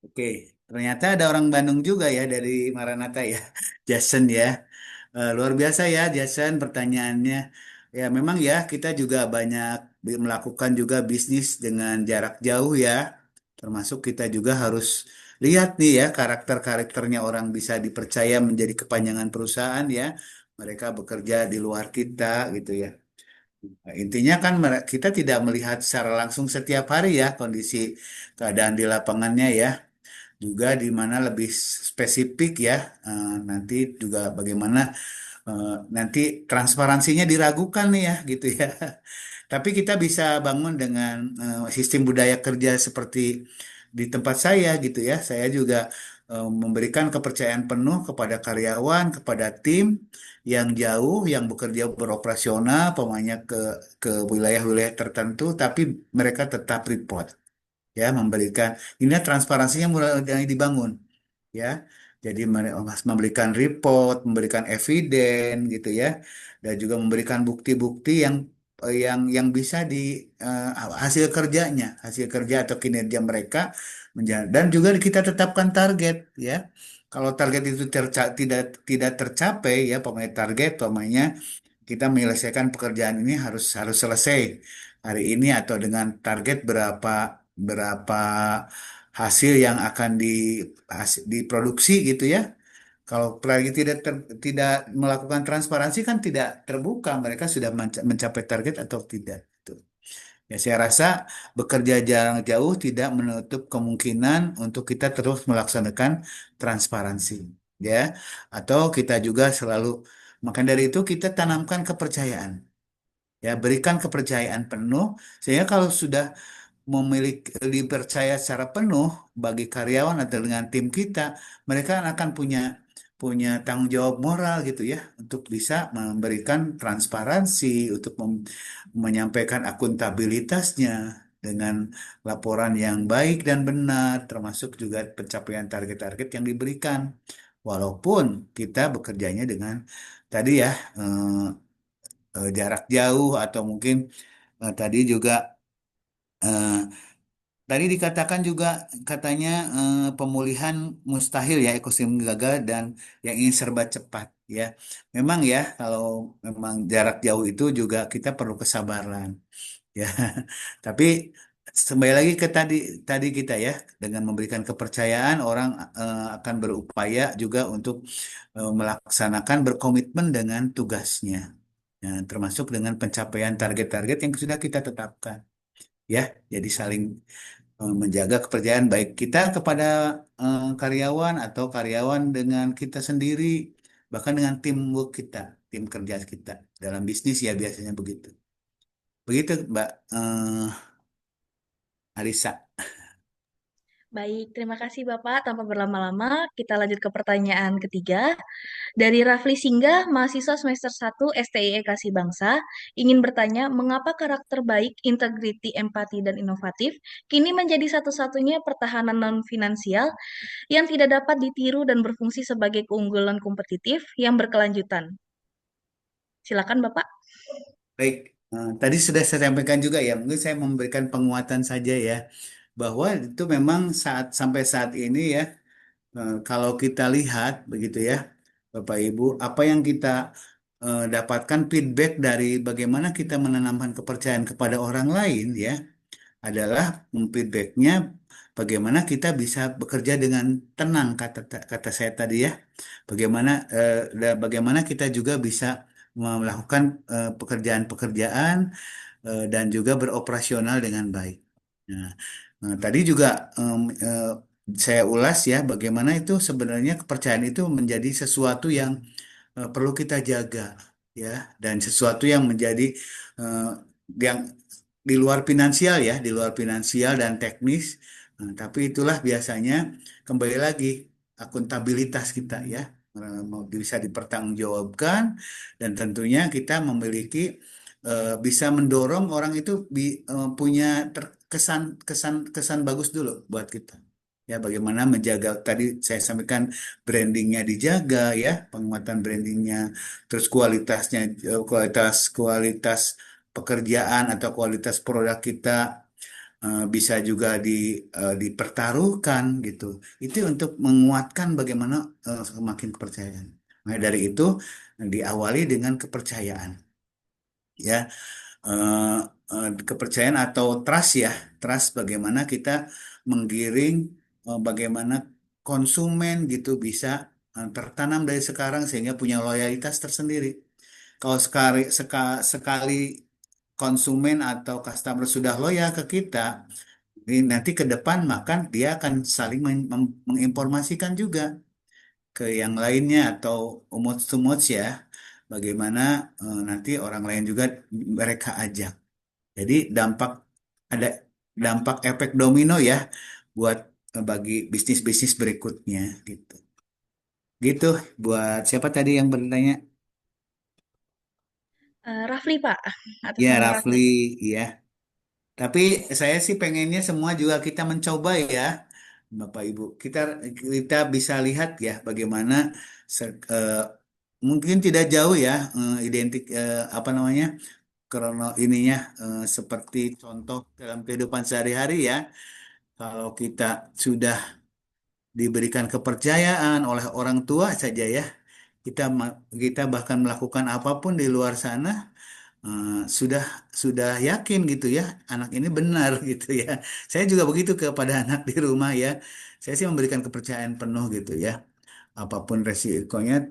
S3: Oke, ternyata ada orang Bandung juga ya dari Maranatha ya, Jason ya. Luar biasa ya Jason pertanyaannya. Ya memang ya kita juga banyak melakukan juga bisnis dengan jarak jauh ya. Termasuk kita juga harus lihat nih ya karakter-karakternya orang bisa dipercaya menjadi kepanjangan perusahaan ya. Mereka bekerja di luar kita gitu ya. Nah, intinya kan kita tidak melihat secara langsung setiap hari ya kondisi keadaan di lapangannya ya, juga di mana lebih spesifik ya. Nanti juga bagaimana nanti transparansinya diragukan nih ya gitu ya. Tapi kita bisa bangun dengan sistem budaya kerja seperti di tempat saya gitu ya. Saya juga memberikan kepercayaan penuh kepada karyawan, kepada tim yang jauh, yang bekerja beroperasional, pokoknya ke wilayah-wilayah tertentu, tapi mereka tetap report ya, memberikan ini transparansinya mulai dibangun ya. Jadi memberikan report, memberikan eviden gitu ya, dan juga memberikan bukti-bukti yang bisa di hasil kerjanya, hasil kerja atau kinerja mereka dan juga kita tetapkan target ya. Kalau target itu tidak tidak tercapai ya, pokoknya target, pokoknya kita menyelesaikan pekerjaan ini harus harus selesai hari ini atau dengan target berapa berapa hasil yang akan diproduksi gitu ya. Kalau lagi tidak melakukan transparansi kan tidak terbuka mereka sudah mencapai target atau tidak. Gitu. Ya saya rasa bekerja jarak jauh tidak menutup kemungkinan untuk kita terus melaksanakan transparansi ya. Atau kita juga selalu maka dari itu kita tanamkan kepercayaan. Ya, berikan kepercayaan penuh sehingga kalau sudah memiliki dipercaya secara penuh bagi karyawan atau dengan tim kita, mereka akan punya punya tanggung jawab moral gitu ya untuk bisa memberikan transparansi, untuk menyampaikan akuntabilitasnya dengan laporan yang baik dan benar, termasuk juga pencapaian target-target yang diberikan. Walaupun kita bekerjanya dengan tadi ya jarak jauh atau mungkin tadi juga eh, tadi dikatakan juga katanya pemulihan mustahil ya ekosistem gagal dan yang ingin serba cepat ya. Memang ya kalau memang jarak jauh itu juga kita perlu kesabaran ya. Tapi kembali lagi ke tadi tadi kita ya dengan memberikan kepercayaan orang akan berupaya juga untuk melaksanakan berkomitmen dengan tugasnya. Ya, termasuk dengan pencapaian target-target yang sudah kita tetapkan ya. Jadi saling menjaga kepercayaan baik kita kepada karyawan atau karyawan dengan kita sendiri, bahkan dengan teamwork kita, tim kerja kita dalam bisnis ya biasanya begitu. Begitu Mbak Alisa.
S2: Baik, terima kasih Bapak. Tanpa berlama-lama, kita lanjut ke pertanyaan ketiga. Dari Rafli Singgah, mahasiswa semester 1 STIE Kasih Bangsa, ingin bertanya mengapa karakter baik, integriti, empati, dan inovatif kini menjadi satu-satunya pertahanan non-finansial yang tidak dapat ditiru dan berfungsi sebagai keunggulan kompetitif yang berkelanjutan. Silakan Bapak.
S3: Baik, tadi sudah saya sampaikan juga ya, mungkin saya memberikan penguatan saja ya, bahwa itu memang sampai saat ini ya, kalau kita lihat begitu ya, Bapak Ibu, apa yang kita dapatkan feedback dari bagaimana kita menanamkan kepercayaan kepada orang lain ya, adalah feedbacknya bagaimana kita bisa bekerja dengan tenang kata kata saya tadi ya, bagaimana kita juga bisa melakukan pekerjaan-pekerjaan dan juga beroperasional dengan baik. Nah, tadi juga saya ulas ya bagaimana itu sebenarnya kepercayaan itu menjadi sesuatu yang perlu kita jaga ya, dan sesuatu yang menjadi eh, yang di luar finansial ya, di luar finansial dan teknis. Tapi itulah biasanya kembali lagi akuntabilitas kita ya, mau bisa dipertanggungjawabkan, dan tentunya kita memiliki bisa mendorong orang itu punya kesan kesan kesan bagus dulu buat kita. Ya, bagaimana menjaga tadi saya sampaikan brandingnya dijaga ya, penguatan brandingnya, terus kualitasnya, kualitas kualitas pekerjaan atau kualitas produk kita bisa juga dipertaruhkan gitu. Itu untuk menguatkan bagaimana semakin kepercayaan. Nah, dari itu diawali dengan kepercayaan ya, eh, kepercayaan atau trust ya, trust bagaimana kita menggiring bagaimana konsumen gitu bisa tertanam dari sekarang sehingga punya loyalitas tersendiri. Kalau sekali konsumen atau customer sudah loyal ke kita, ini nanti ke depan maka dia akan saling menginformasikan juga ke yang lainnya atau umut sumut ya, bagaimana nanti orang lain juga mereka ajak. Jadi ada dampak efek domino ya buat bagi bisnis-bisnis berikutnya gitu. Gitu buat siapa tadi yang bertanya?
S2: Rafli Pak, atas
S3: Ya,
S2: nama
S3: Rafli,
S2: Rafli.
S3: ya. Tapi saya sih pengennya semua juga kita mencoba ya, Bapak Ibu. Kita bisa lihat ya bagaimana mungkin tidak jauh ya, identik apa namanya, krono ininya seperti contoh dalam kehidupan sehari-hari ya. Kalau kita sudah diberikan kepercayaan oleh orang tua saja ya, kita bahkan melakukan apapun di luar sana sudah yakin gitu ya, anak ini benar gitu ya. Saya juga begitu kepada anak di rumah ya. Saya sih memberikan kepercayaan penuh gitu ya. Apapun resikonya,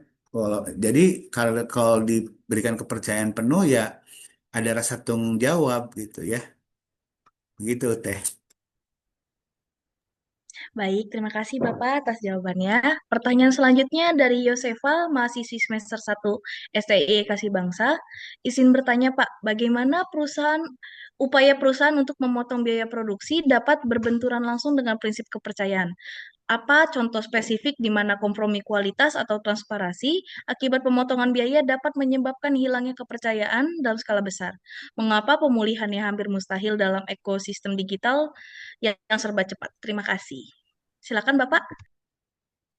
S3: jadi kalau diberikan kepercayaan penuh ya ada rasa tanggung jawab gitu ya. Begitu Teh.
S2: Baik, terima kasih Bapak atas jawabannya. Pertanyaan selanjutnya dari Yosefa, mahasiswi semester 1 STI Kasih Bangsa. Izin bertanya Pak, bagaimana upaya perusahaan untuk memotong biaya produksi dapat berbenturan langsung dengan prinsip kepercayaan? Apa contoh spesifik di mana kompromi kualitas atau transparansi akibat pemotongan biaya dapat menyebabkan hilangnya kepercayaan dalam skala besar? Mengapa pemulihannya hampir mustahil dalam ekosistem digital yang serba cepat? Terima kasih. Silakan Bapak.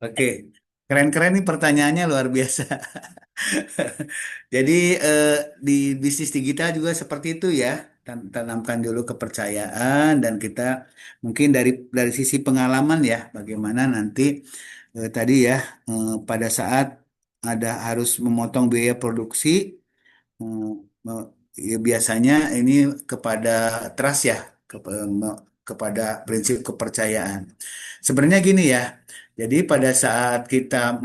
S3: Oke, keren-keren nih pertanyaannya luar biasa. Jadi di bisnis digital juga seperti itu ya. Tanamkan dulu kepercayaan dan kita mungkin dari sisi pengalaman ya, bagaimana nanti tadi ya pada saat ada harus memotong biaya produksi, eh, me- ya biasanya ini kepada trust ya, kepada prinsip kepercayaan. Sebenarnya gini ya. Jadi pada saat kita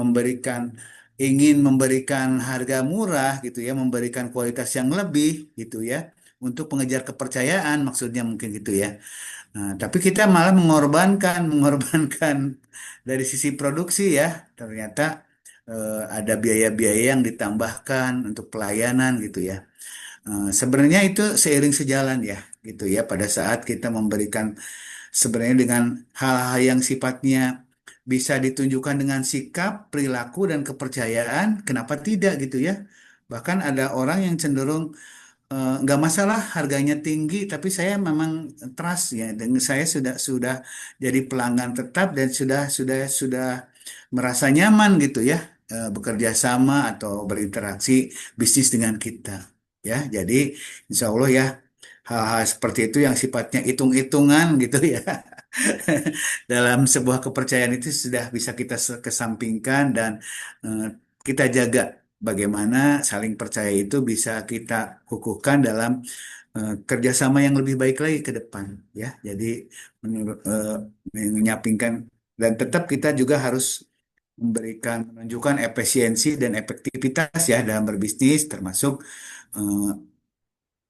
S3: ingin memberikan harga murah gitu ya, memberikan kualitas yang lebih gitu ya, untuk mengejar kepercayaan, maksudnya mungkin gitu ya. Nah, tapi kita malah mengorbankan dari sisi produksi ya. Ternyata ada biaya-biaya yang ditambahkan untuk pelayanan gitu ya. Sebenarnya itu seiring sejalan ya, gitu ya. Pada saat kita memberikan sebenarnya dengan hal-hal yang sifatnya bisa ditunjukkan dengan sikap, perilaku, dan kepercayaan, kenapa tidak gitu ya? Bahkan ada orang yang cenderung nggak masalah harganya tinggi, tapi saya memang trust ya, dan saya sudah jadi pelanggan tetap dan sudah merasa nyaman gitu ya, bekerja sama atau berinteraksi bisnis dengan kita ya. Jadi insya Allah ya hal-hal seperti itu yang sifatnya hitung-hitungan gitu ya. Dalam sebuah kepercayaan itu sudah bisa kita kesampingkan dan eh, kita jaga bagaimana saling percaya itu bisa kita kukuhkan dalam kerjasama yang lebih baik lagi ke depan ya. Jadi menurut menyampingkan dan tetap kita juga harus menunjukkan efisiensi dan efektivitas ya dalam berbisnis termasuk eh,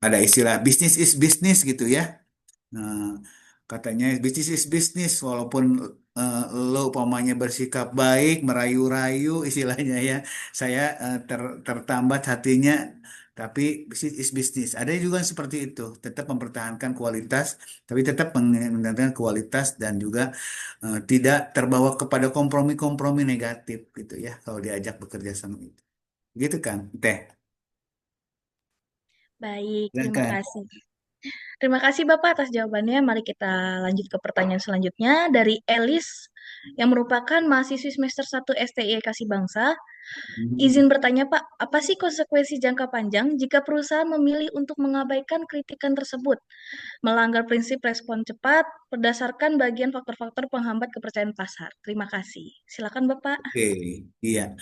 S3: ada istilah bisnis is bisnis gitu ya. Nah, katanya bisnis is bisnis walaupun lo umpamanya bersikap baik, merayu-rayu istilahnya ya. Saya tertambat hatinya tapi bisnis is bisnis. Ada juga yang seperti itu, tetap mempertahankan kualitas tapi tetap meningkatkan kualitas dan juga tidak terbawa kepada kompromi-kompromi negatif gitu ya kalau diajak bekerja sama itu. Gitu kan, Teh.
S2: Baik, terima
S3: Silakan.
S2: kasih. Terima kasih Bapak atas jawabannya. Mari kita lanjut ke pertanyaan selanjutnya dari Elis yang merupakan mahasiswi semester 1 STI Kasih Bangsa. Izin bertanya Pak, apa sih konsekuensi jangka panjang jika perusahaan memilih untuk mengabaikan kritikan tersebut, melanggar prinsip respon cepat berdasarkan bagian faktor-faktor penghambat kepercayaan pasar? Terima kasih. Silakan Bapak.
S3: Oke, iya.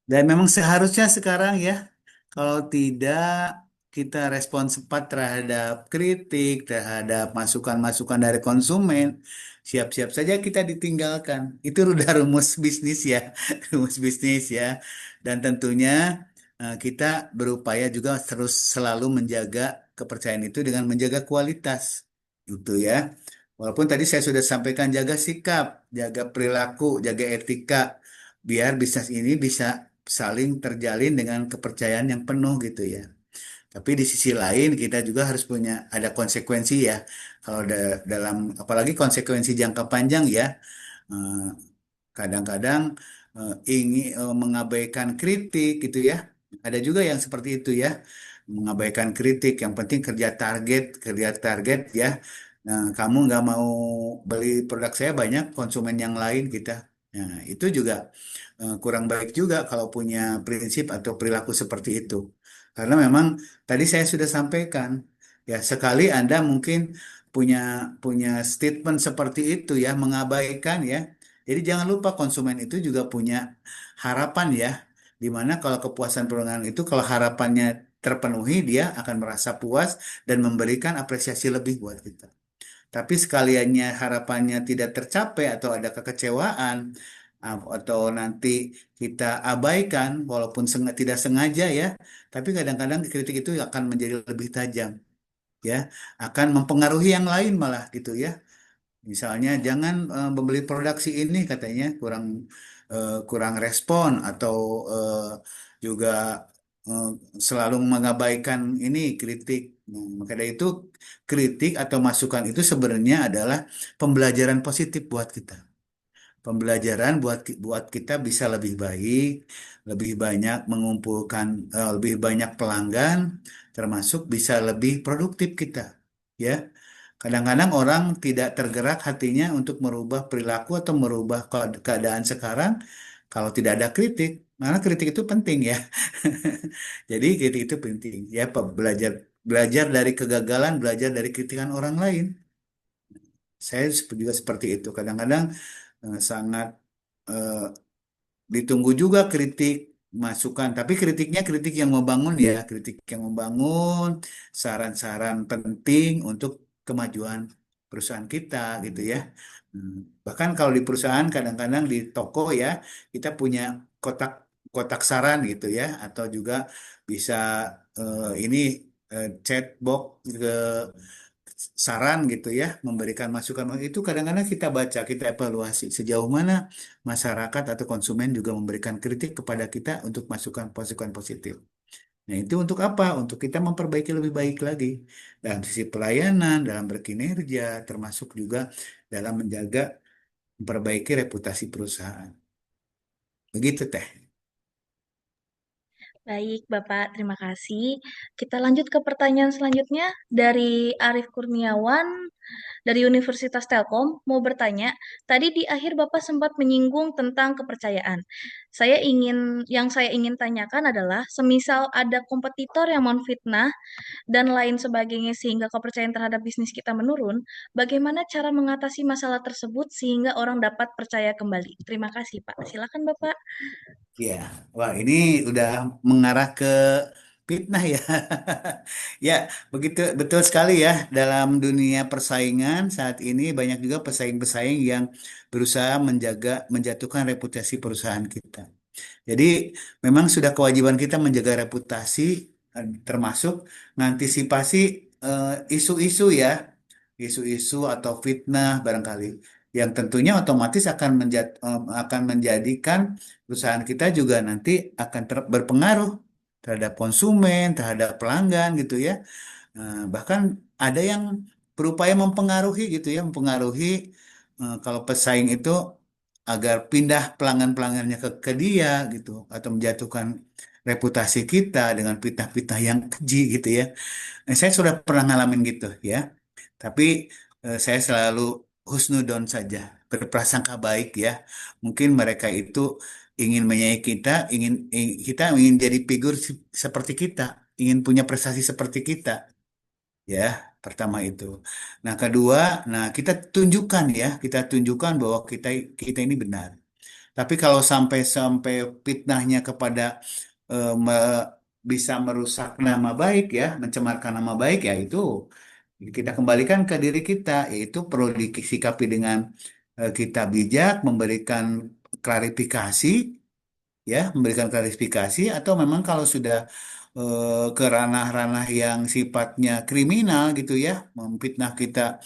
S3: Dan memang seharusnya sekarang ya, kalau tidak kita respon cepat terhadap kritik, terhadap masukan-masukan dari konsumen, siap-siap saja kita ditinggalkan. Itu udah rumus bisnis ya, rumus bisnis ya. Dan tentunya kita berupaya juga terus selalu menjaga kepercayaan itu dengan menjaga kualitas, gitu ya. Walaupun tadi saya sudah sampaikan jaga sikap, jaga perilaku, jaga etika, biar bisnis ini bisa saling terjalin dengan kepercayaan yang penuh gitu ya. Tapi di sisi lain kita juga harus punya ada konsekuensi ya. Kalau dalam apalagi konsekuensi jangka panjang ya, eh, kadang-kadang ingin mengabaikan kritik gitu ya. Ada juga yang seperti itu ya, mengabaikan kritik. Yang penting kerja target ya. Nah, kamu nggak mau beli produk saya banyak konsumen yang lain kita. Nah, itu juga kurang baik juga kalau punya prinsip atau perilaku seperti itu. Karena memang tadi saya sudah sampaikan, ya sekali Anda mungkin punya punya statement seperti itu ya, mengabaikan ya. Jadi jangan lupa konsumen itu juga punya harapan ya, di mana kalau kepuasan pelanggan itu kalau harapannya terpenuhi dia akan merasa puas dan memberikan apresiasi lebih buat kita. Tapi sekaliannya harapannya tidak tercapai atau ada kekecewaan atau nanti kita abaikan walaupun tidak sengaja ya, tapi kadang-kadang kritik itu akan menjadi lebih tajam ya, akan mempengaruhi yang lain malah gitu ya. Misalnya jangan membeli produksi ini katanya kurang respon atau juga eh, selalu mengabaikan ini kritik. Nah, maka dari itu kritik atau masukan itu sebenarnya adalah pembelajaran positif buat kita. Pembelajaran buat kita bisa lebih baik, lebih banyak mengumpulkan lebih banyak pelanggan, termasuk bisa lebih produktif kita. Ya, kadang-kadang orang tidak tergerak hatinya untuk merubah perilaku atau merubah keadaan sekarang kalau tidak ada kritik. Karena kritik itu penting ya. Jadi kritik itu penting ya, belajar belajar dari kegagalan, belajar dari kritikan orang lain. Saya juga seperti itu. Kadang-kadang sangat eh, ditunggu juga kritik, masukan. Tapi kritiknya kritik yang membangun ya, kritik yang membangun, saran-saran penting untuk kemajuan perusahaan kita gitu ya. Hmm, Bahkan kalau di perusahaan kadang-kadang di toko ya, kita punya kotak kotak saran gitu ya, atau juga bisa ini chatbot ke saran gitu ya, memberikan masukan itu kadang-kadang kita baca, kita evaluasi sejauh mana masyarakat atau konsumen juga memberikan kritik kepada kita untuk masukan-masukan positif. Nah, itu untuk apa? Untuk kita memperbaiki lebih baik lagi dalam sisi pelayanan, dalam berkinerja, termasuk juga dalam menjaga memperbaiki reputasi perusahaan. Begitu teh.
S2: Baik, Bapak, terima kasih. Kita lanjut ke pertanyaan selanjutnya dari Arief Kurniawan dari Universitas Telkom. Mau bertanya, tadi di akhir Bapak sempat menyinggung tentang kepercayaan. Yang saya ingin tanyakan adalah, semisal ada kompetitor yang memfitnah dan lain sebagainya sehingga kepercayaan terhadap bisnis kita menurun, bagaimana cara mengatasi masalah tersebut sehingga orang dapat percaya kembali? Terima kasih, Pak. Silakan, Bapak.
S3: Ya, wah ini udah mengarah ke fitnah ya. Ya, begitu betul sekali ya. Dalam dunia persaingan saat ini banyak juga pesaing-pesaing yang berusaha menjatuhkan reputasi perusahaan kita. Jadi memang sudah kewajiban kita menjaga reputasi, termasuk mengantisipasi isu-isu ya, isu-isu atau fitnah barangkali, yang tentunya otomatis akan menjadikan perusahaan kita juga nanti akan berpengaruh terhadap konsumen, terhadap pelanggan gitu ya. Bahkan ada yang berupaya mempengaruhi gitu ya, mempengaruhi kalau pesaing itu agar pindah pelanggan-pelanggannya ke dia gitu, atau menjatuhkan reputasi kita dengan fitnah-fitnah yang keji gitu ya. Saya sudah pernah ngalamin gitu ya. Tapi saya selalu husnudon saja, berprasangka baik ya. Mungkin mereka itu ingin menyayangi kita, kita ingin jadi figur seperti kita, ingin punya prestasi seperti kita. Ya, pertama itu. Nah, kedua, nah kita tunjukkan ya, kita tunjukkan bahwa kita kita ini benar. Tapi kalau sampai sampai fitnahnya kepada bisa merusak nama baik ya, mencemarkan nama baik ya itu kita kembalikan ke diri kita, yaitu perlu disikapi dengan kita bijak, memberikan klarifikasi ya, memberikan klarifikasi, atau memang kalau sudah ke ranah-ranah yang sifatnya kriminal gitu ya, memfitnah kita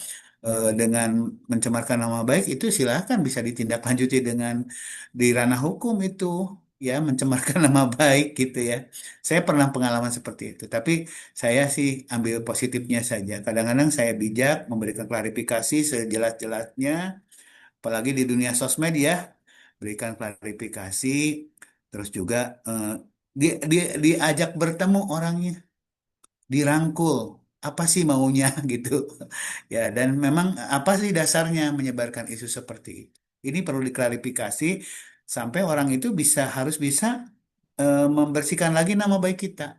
S3: dengan mencemarkan nama baik, itu silahkan bisa ditindaklanjuti dengan di ranah hukum itu ya, mencemarkan nama baik gitu ya. Saya pernah pengalaman seperti itu, tapi saya sih ambil positifnya saja. Kadang-kadang saya bijak memberikan klarifikasi sejelas-jelasnya, apalagi di dunia sosmed ya, berikan klarifikasi, terus juga diajak bertemu orangnya, dirangkul, apa sih maunya gitu. Ya, dan memang apa sih dasarnya menyebarkan isu seperti itu. Ini perlu diklarifikasi sampai orang itu harus bisa membersihkan lagi nama baik kita,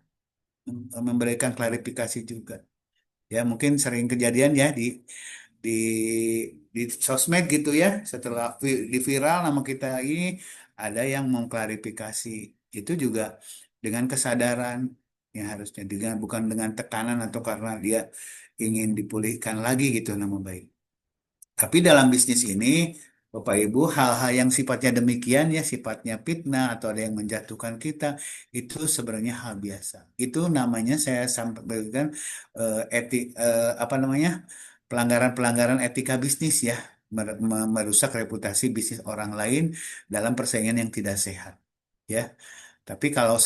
S3: memberikan klarifikasi juga. Ya, mungkin sering kejadian ya di di sosmed gitu ya. Setelah di viral nama kita ini, ada yang mengklarifikasi. Itu juga dengan kesadaran yang harusnya, bukan dengan tekanan atau karena dia ingin dipulihkan lagi gitu nama baik. Tapi dalam bisnis ini, Bapak Ibu, hal-hal yang sifatnya demikian ya, sifatnya fitnah atau ada yang menjatuhkan kita, itu sebenarnya hal biasa. Itu namanya saya sampaikan apa namanya, pelanggaran-pelanggaran etika bisnis ya, merusak reputasi bisnis orang lain dalam persaingan yang tidak sehat. Ya, tapi kalau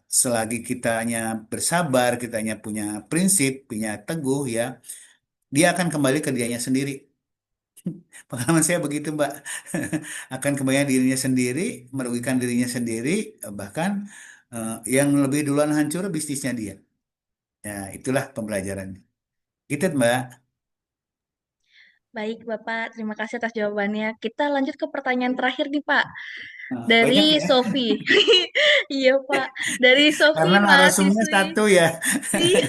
S3: selagi kitanya bersabar, kitanya punya prinsip, punya teguh ya, dia akan kembali ke dianya sendiri. Pengalaman saya begitu, Mbak. Akan kembali dirinya sendiri, merugikan dirinya sendiri, bahkan yang lebih duluan hancur bisnisnya dia. Ya, itulah pembelajarannya. Gitu, Mbak.
S2: Baik, Bapak. Terima kasih atas jawabannya. Kita lanjut ke pertanyaan terakhir nih, Pak.
S3: Banyak
S2: Dari
S3: ya,
S2: Sofi. Iya, Pak. Dari Sofi,
S3: karena narasumnya
S2: mahasiswi.
S3: satu ya.
S2: Iya.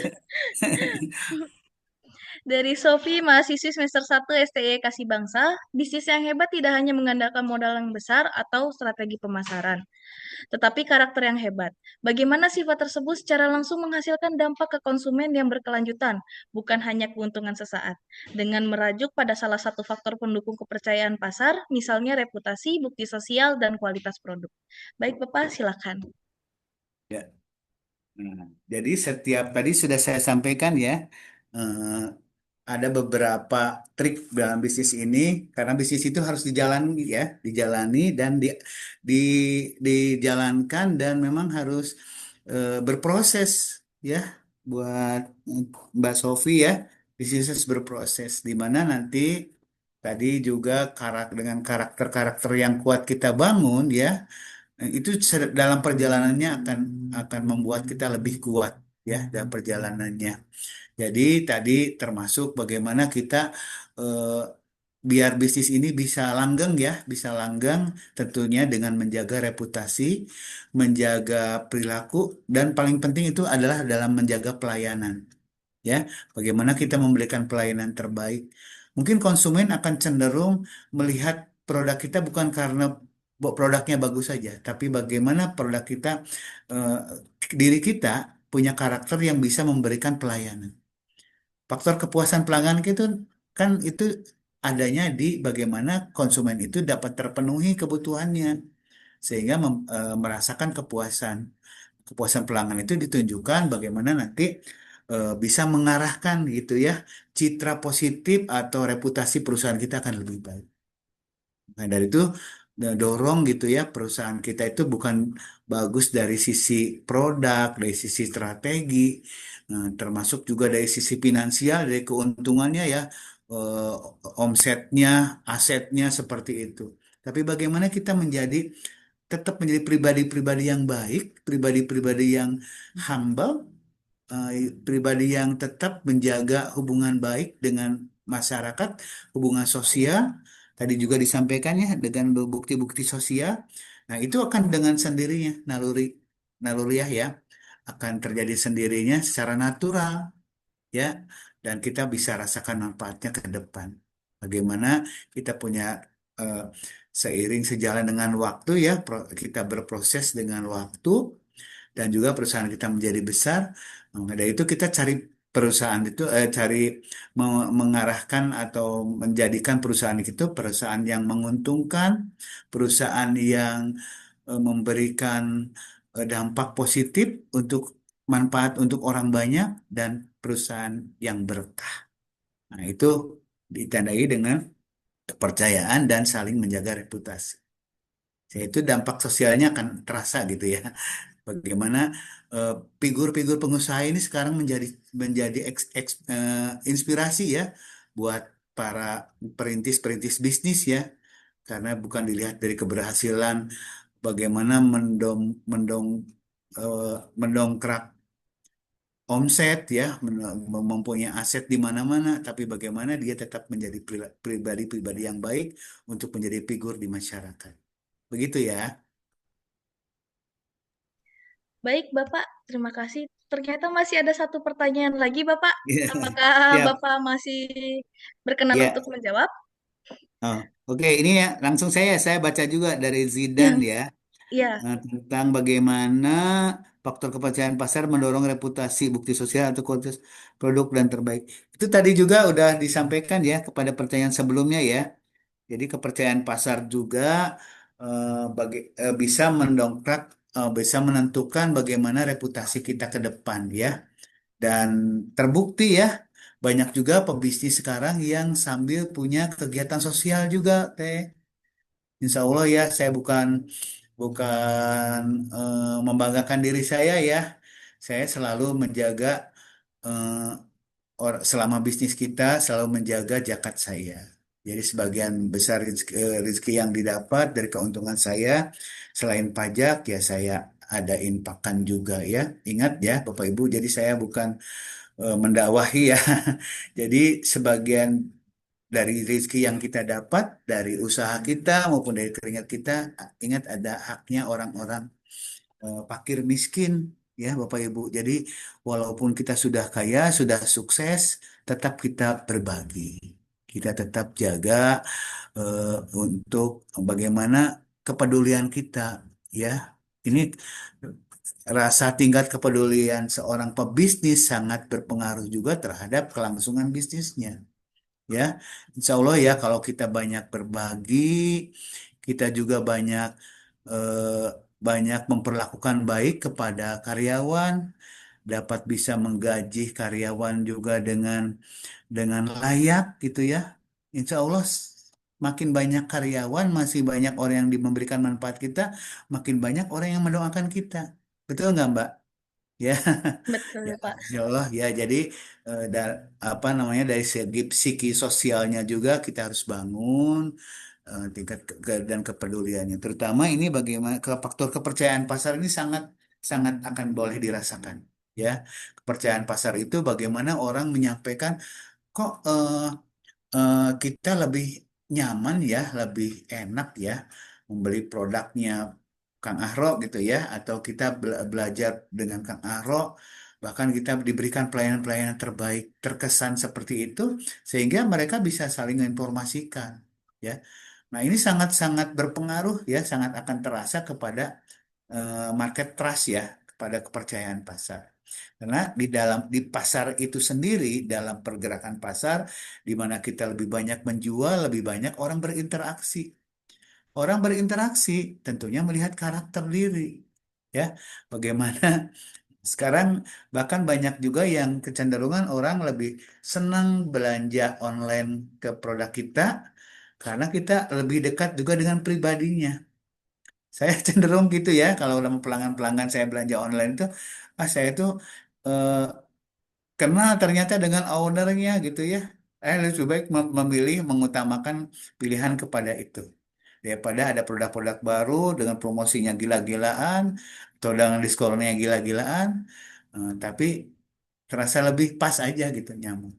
S2: Dari Sofi, mahasiswi semester 1 STE Kasih Bangsa, bisnis yang hebat tidak hanya mengandalkan modal yang besar atau strategi pemasaran, tetapi karakter yang hebat. Bagaimana sifat tersebut secara langsung menghasilkan dampak ke konsumen yang berkelanjutan, bukan hanya keuntungan sesaat. Dengan merajuk pada salah satu faktor pendukung kepercayaan pasar, misalnya reputasi, bukti sosial, dan kualitas produk. Baik, Bapak, silakan.
S3: Ya. Nah, jadi setiap tadi sudah saya sampaikan ya, eh, ada beberapa trik dalam bisnis ini karena bisnis itu harus dijalani ya, dijalani dan di dijalankan dan memang harus berproses ya buat Mbak Sofi ya. Bisnis harus berproses di mana nanti tadi juga dengan karakter-karakter yang kuat kita bangun ya, itu dalam perjalanannya akan membuat kita lebih kuat ya dalam perjalanannya. Jadi tadi termasuk bagaimana kita eh, biar bisnis ini bisa langgeng ya, bisa langgeng tentunya dengan menjaga reputasi, menjaga perilaku, dan paling penting itu adalah dalam menjaga pelayanan ya. Bagaimana kita memberikan pelayanan terbaik. Mungkin konsumen akan cenderung melihat produk kita bukan karena produknya bagus saja, tapi bagaimana produk kita, eh, diri kita punya karakter yang bisa memberikan pelayanan. Faktor kepuasan pelanggan itu kan itu adanya di bagaimana konsumen itu dapat terpenuhi kebutuhannya sehingga merasakan kepuasan. Kepuasan pelanggan itu ditunjukkan bagaimana nanti bisa mengarahkan gitu ya citra positif atau reputasi perusahaan kita akan lebih baik. Nah, dari itu dorong gitu ya perusahaan kita itu bukan bagus dari sisi produk, dari sisi strategi, termasuk juga dari sisi finansial, dari keuntungannya ya, eh, omsetnya, asetnya seperti itu. Tapi bagaimana kita tetap menjadi pribadi-pribadi yang baik, pribadi-pribadi yang humble, pribadi yang tetap menjaga hubungan baik dengan masyarakat, hubungan sosial, tadi juga disampaikan ya, dengan bukti-bukti sosial. Nah, itu akan dengan sendirinya, naluriah ya, akan terjadi sendirinya secara natural ya, dan kita bisa rasakan manfaatnya ke depan. Bagaimana kita punya eh, seiring sejalan dengan waktu ya, kita berproses dengan waktu dan juga perusahaan kita menjadi besar. Maka dari itu kita cari perusahaan itu cari mengarahkan atau menjadikan perusahaan itu perusahaan yang menguntungkan, perusahaan yang memberikan dampak positif untuk manfaat untuk orang banyak dan perusahaan yang berkah. Nah, itu ditandai dengan kepercayaan dan saling menjaga reputasi. Yaitu dampak sosialnya akan terasa gitu ya. Bagaimana eh, figur-figur pengusaha ini sekarang menjadi inspirasi ya buat para perintis-perintis bisnis ya, karena bukan dilihat dari keberhasilan bagaimana eh, mendongkrak omset ya, mempunyai aset di mana-mana, tapi bagaimana dia tetap menjadi pribadi-pribadi yang baik untuk menjadi figur di masyarakat. Begitu ya.
S2: Baik, Bapak. Terima kasih. Ternyata masih ada satu pertanyaan lagi, Bapak. Apakah
S3: Siap.
S2: Bapak masih berkenan untuk
S3: Ya.
S2: menjawab?
S3: Oh, oke, ini ya langsung saya baca juga dari Zidan ya,
S2: Iya.
S3: tentang bagaimana faktor kepercayaan pasar mendorong reputasi, bukti sosial atau kualitas produk dan terbaik. Itu tadi juga udah disampaikan ya kepada pertanyaan sebelumnya ya. Jadi kepercayaan pasar juga bisa mendongkrak, bisa menentukan bagaimana reputasi kita ke depan ya. Dan terbukti ya, banyak juga pebisnis sekarang yang sambil punya kegiatan sosial juga, Teh. Insya Allah ya, saya bukan bukan membanggakan diri saya ya. Saya selalu menjaga eh, selama bisnis kita selalu menjaga zakat saya. Jadi sebagian besar rezeki yang didapat dari keuntungan saya selain pajak ya saya ada infakkan juga ya. Ingat ya Bapak Ibu, jadi saya bukan mendakwahi ya. Jadi sebagian dari rezeki yang kita dapat dari usaha kita maupun dari keringat kita, ingat ada haknya orang-orang fakir miskin ya Bapak Ibu. Jadi walaupun kita sudah kaya, sudah sukses, tetap kita berbagi. Kita tetap jaga untuk bagaimana kepedulian kita ya. Ini rasa tingkat kepedulian seorang pebisnis sangat berpengaruh juga terhadap kelangsungan bisnisnya. Ya, insya Allah ya kalau kita banyak berbagi, kita juga banyak eh, banyak memperlakukan baik kepada karyawan, dapat bisa menggaji karyawan juga dengan layak gitu ya. Insya Allah makin banyak karyawan, masih banyak orang yang memberikan manfaat kita, makin banyak orang yang mendoakan kita. Betul nggak Mbak? Ya,
S2: Betul,
S3: ya,
S2: Pak.
S3: insya Allah ya. Jadi apa namanya dari segi psiki sosialnya juga kita harus bangun tingkat dan kepeduliannya. Terutama ini bagaimana ke faktor kepercayaan pasar ini sangat sangat akan boleh dirasakan. Ya, kepercayaan pasar itu bagaimana orang menyampaikan kok kita lebih nyaman ya, lebih enak ya membeli produknya Kang Ahro gitu ya, atau kita belajar dengan Kang Ahro, bahkan kita diberikan pelayanan-pelayanan terbaik, terkesan seperti itu, sehingga mereka bisa saling menginformasikan ya. Nah, ini sangat-sangat berpengaruh ya, sangat akan terasa kepada market trust ya, kepada kepercayaan pasar. Karena di pasar itu sendiri, dalam pergerakan pasar, di mana kita lebih banyak menjual, lebih banyak orang berinteraksi. Orang berinteraksi tentunya melihat karakter diri. Ya, bagaimana sekarang bahkan banyak juga yang kecenderungan orang lebih senang belanja online ke produk kita karena kita lebih dekat juga dengan pribadinya. Saya cenderung gitu ya, kalau dalam pelanggan-pelanggan saya belanja online itu, saya tuh eh, kenal ternyata dengan ownernya gitu ya. Lebih baik memilih mengutamakan pilihan kepada itu daripada ada produk-produk baru dengan promosinya gila-gilaan atau dengan diskonnya gila-gilaan, tapi terasa lebih pas aja gitu, nyaman.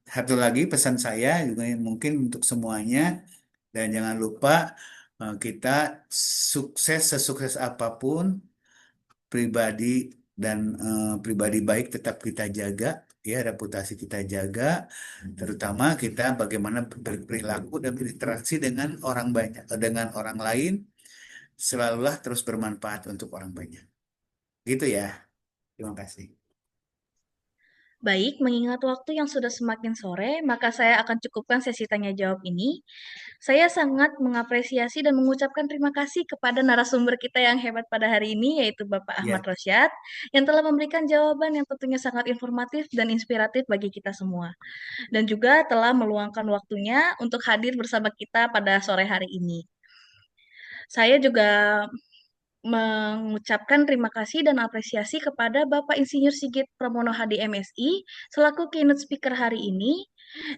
S3: Satu lagi pesan saya juga mungkin untuk semuanya, dan jangan lupa kita sukses sesukses apapun pribadi dan pribadi baik tetap kita jaga ya, reputasi kita jaga, terutama kita bagaimana berperilaku dan berinteraksi dengan orang banyak, dengan orang lain, selalulah terus bermanfaat untuk orang banyak gitu ya. Terima kasih.
S2: Baik, mengingat waktu yang sudah semakin sore, maka saya akan cukupkan sesi tanya jawab ini. Saya sangat mengapresiasi dan mengucapkan terima kasih kepada narasumber kita yang hebat pada hari ini, yaitu Bapak Ahmad
S3: Ya,
S2: Rosyad, yang telah memberikan jawaban yang tentunya sangat informatif dan inspiratif bagi kita semua. Dan juga telah meluangkan waktunya untuk hadir bersama kita pada sore hari ini. Saya juga mengucapkan terima kasih dan apresiasi kepada Bapak Insinyur Sigit Pramono HD MSI selaku keynote speaker hari ini.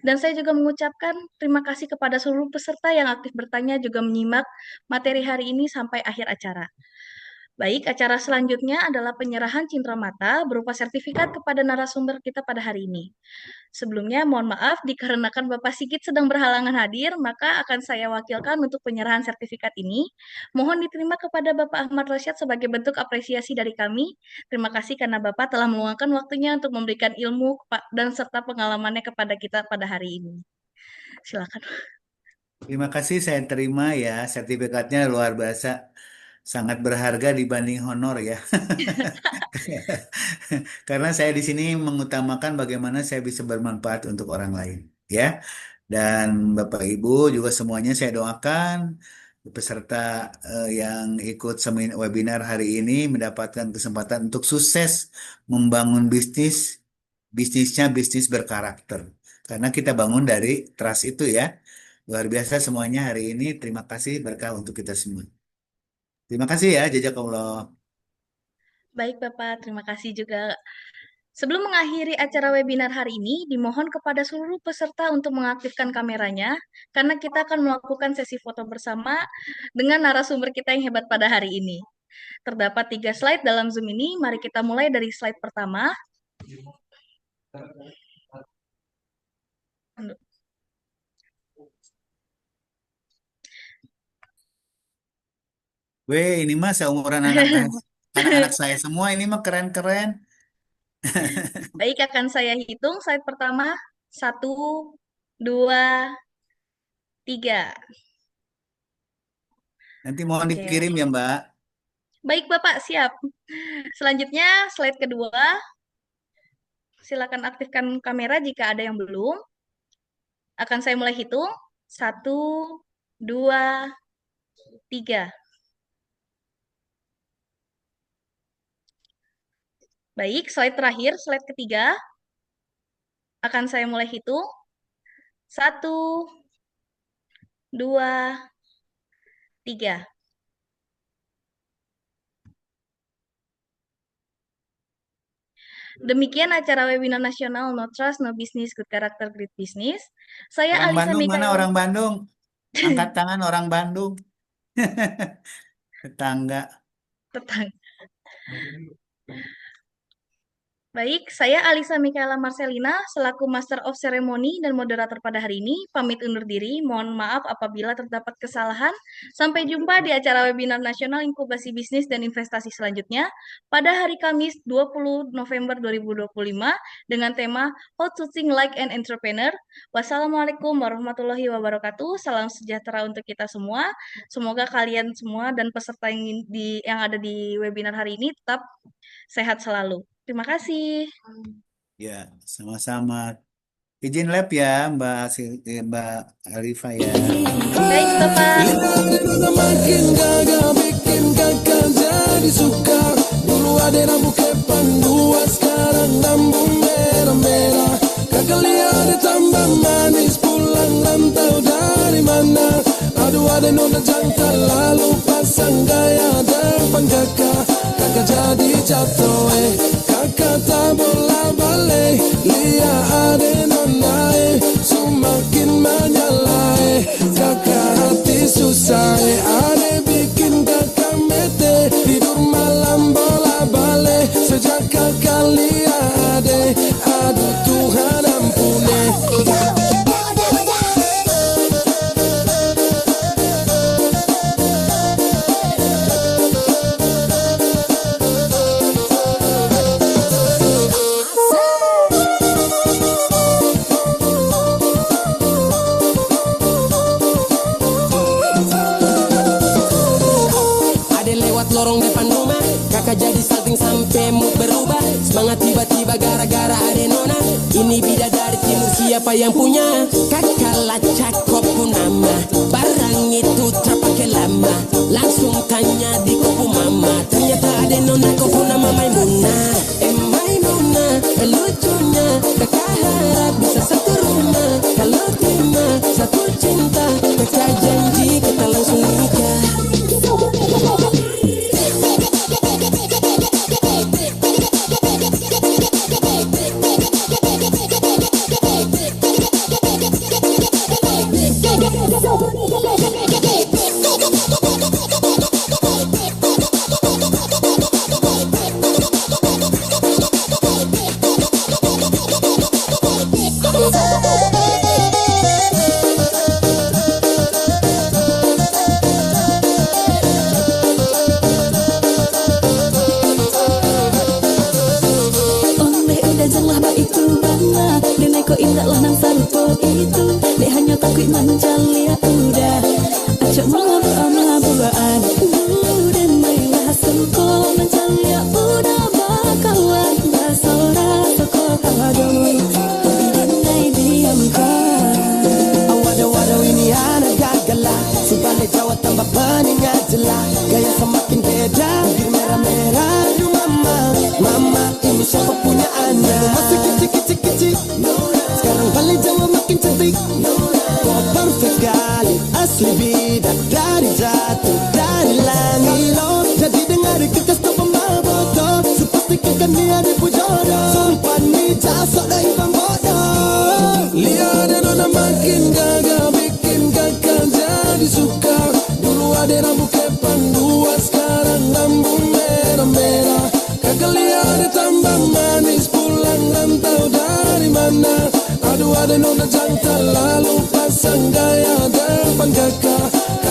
S2: Dan saya juga mengucapkan terima kasih kepada seluruh peserta yang aktif bertanya juga menyimak materi hari ini sampai akhir acara. Baik, acara selanjutnya adalah penyerahan cindera mata berupa sertifikat kepada narasumber kita pada hari ini. Sebelumnya, mohon maaf dikarenakan Bapak Sigit sedang berhalangan hadir, maka akan saya wakilkan untuk penyerahan sertifikat ini. Mohon diterima kepada Bapak Ahmad Rosyad sebagai bentuk apresiasi dari kami. Terima kasih karena Bapak telah meluangkan waktunya untuk memberikan ilmu dan serta pengalamannya kepada kita pada hari ini. Silakan.
S3: terima kasih, saya terima ya, sertifikatnya luar biasa, sangat berharga dibanding honor ya. Karena saya di sini mengutamakan bagaimana saya bisa bermanfaat untuk orang lain, ya. Dan Bapak Ibu juga semuanya saya doakan peserta yang ikut webinar hari ini mendapatkan kesempatan untuk sukses membangun bisnisnya bisnis berkarakter. Karena kita bangun dari trust itu ya. Luar biasa semuanya hari ini. Terima kasih berkah untuk kita semua. Terima kasih ya, jazakallah.
S2: Baik, Bapak. Terima kasih juga. Sebelum mengakhiri acara webinar hari ini, dimohon kepada seluruh peserta untuk mengaktifkan kameranya, karena kita akan melakukan sesi foto bersama dengan narasumber kita yang hebat pada hari ini. Terdapat 3 slide dalam Zoom ini, mari kita mulai dari slide pertama.
S3: Weh, ini mah seumuran anak-anak saya semua ini mah keren-keren.
S2: Baik, akan saya hitung slide pertama. 1, 2, 3.
S3: Nanti mohon
S2: Oke.
S3: dikirim ya, Mbak.
S2: Baik, Bapak, siap. Selanjutnya, slide kedua. Silakan aktifkan kamera jika ada yang belum. Akan saya mulai hitung. 1, 2, 3. Baik, slide terakhir, slide ketiga. Akan saya mulai hitung. 1, 2, 3. Demikian acara webinar nasional No Trust, No Business, Good Character, Great Business. Saya
S3: Orang
S2: Alisa
S3: Bandung mana
S2: Mikaela.
S3: orang Bandung? Angkat tangan orang Bandung. Tetangga.
S2: Tetangga. Baik, saya Alisa Mikaela Marcelina selaku Master of Ceremony dan moderator pada hari ini. Pamit undur diri, mohon maaf apabila terdapat kesalahan. Sampai jumpa di acara webinar nasional inkubasi bisnis dan investasi selanjutnya pada hari Kamis 20 November 2025 dengan tema How to Think Like an Entrepreneur. Wassalamualaikum warahmatullahi wabarakatuh. Salam sejahtera untuk kita semua. Semoga kalian semua dan peserta yang ada di webinar hari ini tetap sehat selalu. Terima kasih.
S3: Ya, sama-sama. Izin lab ya, Mbak Alifa ya.
S2: Baik, Bapak.
S6: Makin gagah bikin kakak jadi suka. Dulu ada rambut kepang dua, sekarang rambut merah-merah. Kakak lihat ditambah manis, pulang rantau dari mana? Aduh ada nona jangka lalu pasang gaya depan kakak. Kakak jadi jatuh kakak tak bola balik. Lihat ada nona semakin menyala kakak hati susah ada bikin kakak mete. Tidur malam bola balik sejak kakak lihat aduh Tuhan ampuni. Lorong depan rumah, kakak jadi salting sampai mood berubah. Semangat tiba-tiba gara-gara ada nona. Ini bidadari timur siapa yang punya? Kakak lacak kopu nama, barang itu terpakai lama. Langsung tanya di kopu mama, ternyata ada nona kopu nama Maimunah. Maimunah, lucunya kakak harap bisa satu rumah. Kalau terima satu cinta, kakak janji kita langsung nikah.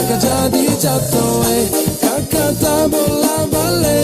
S6: Kakak jadi jatuh kakak tak bola balik.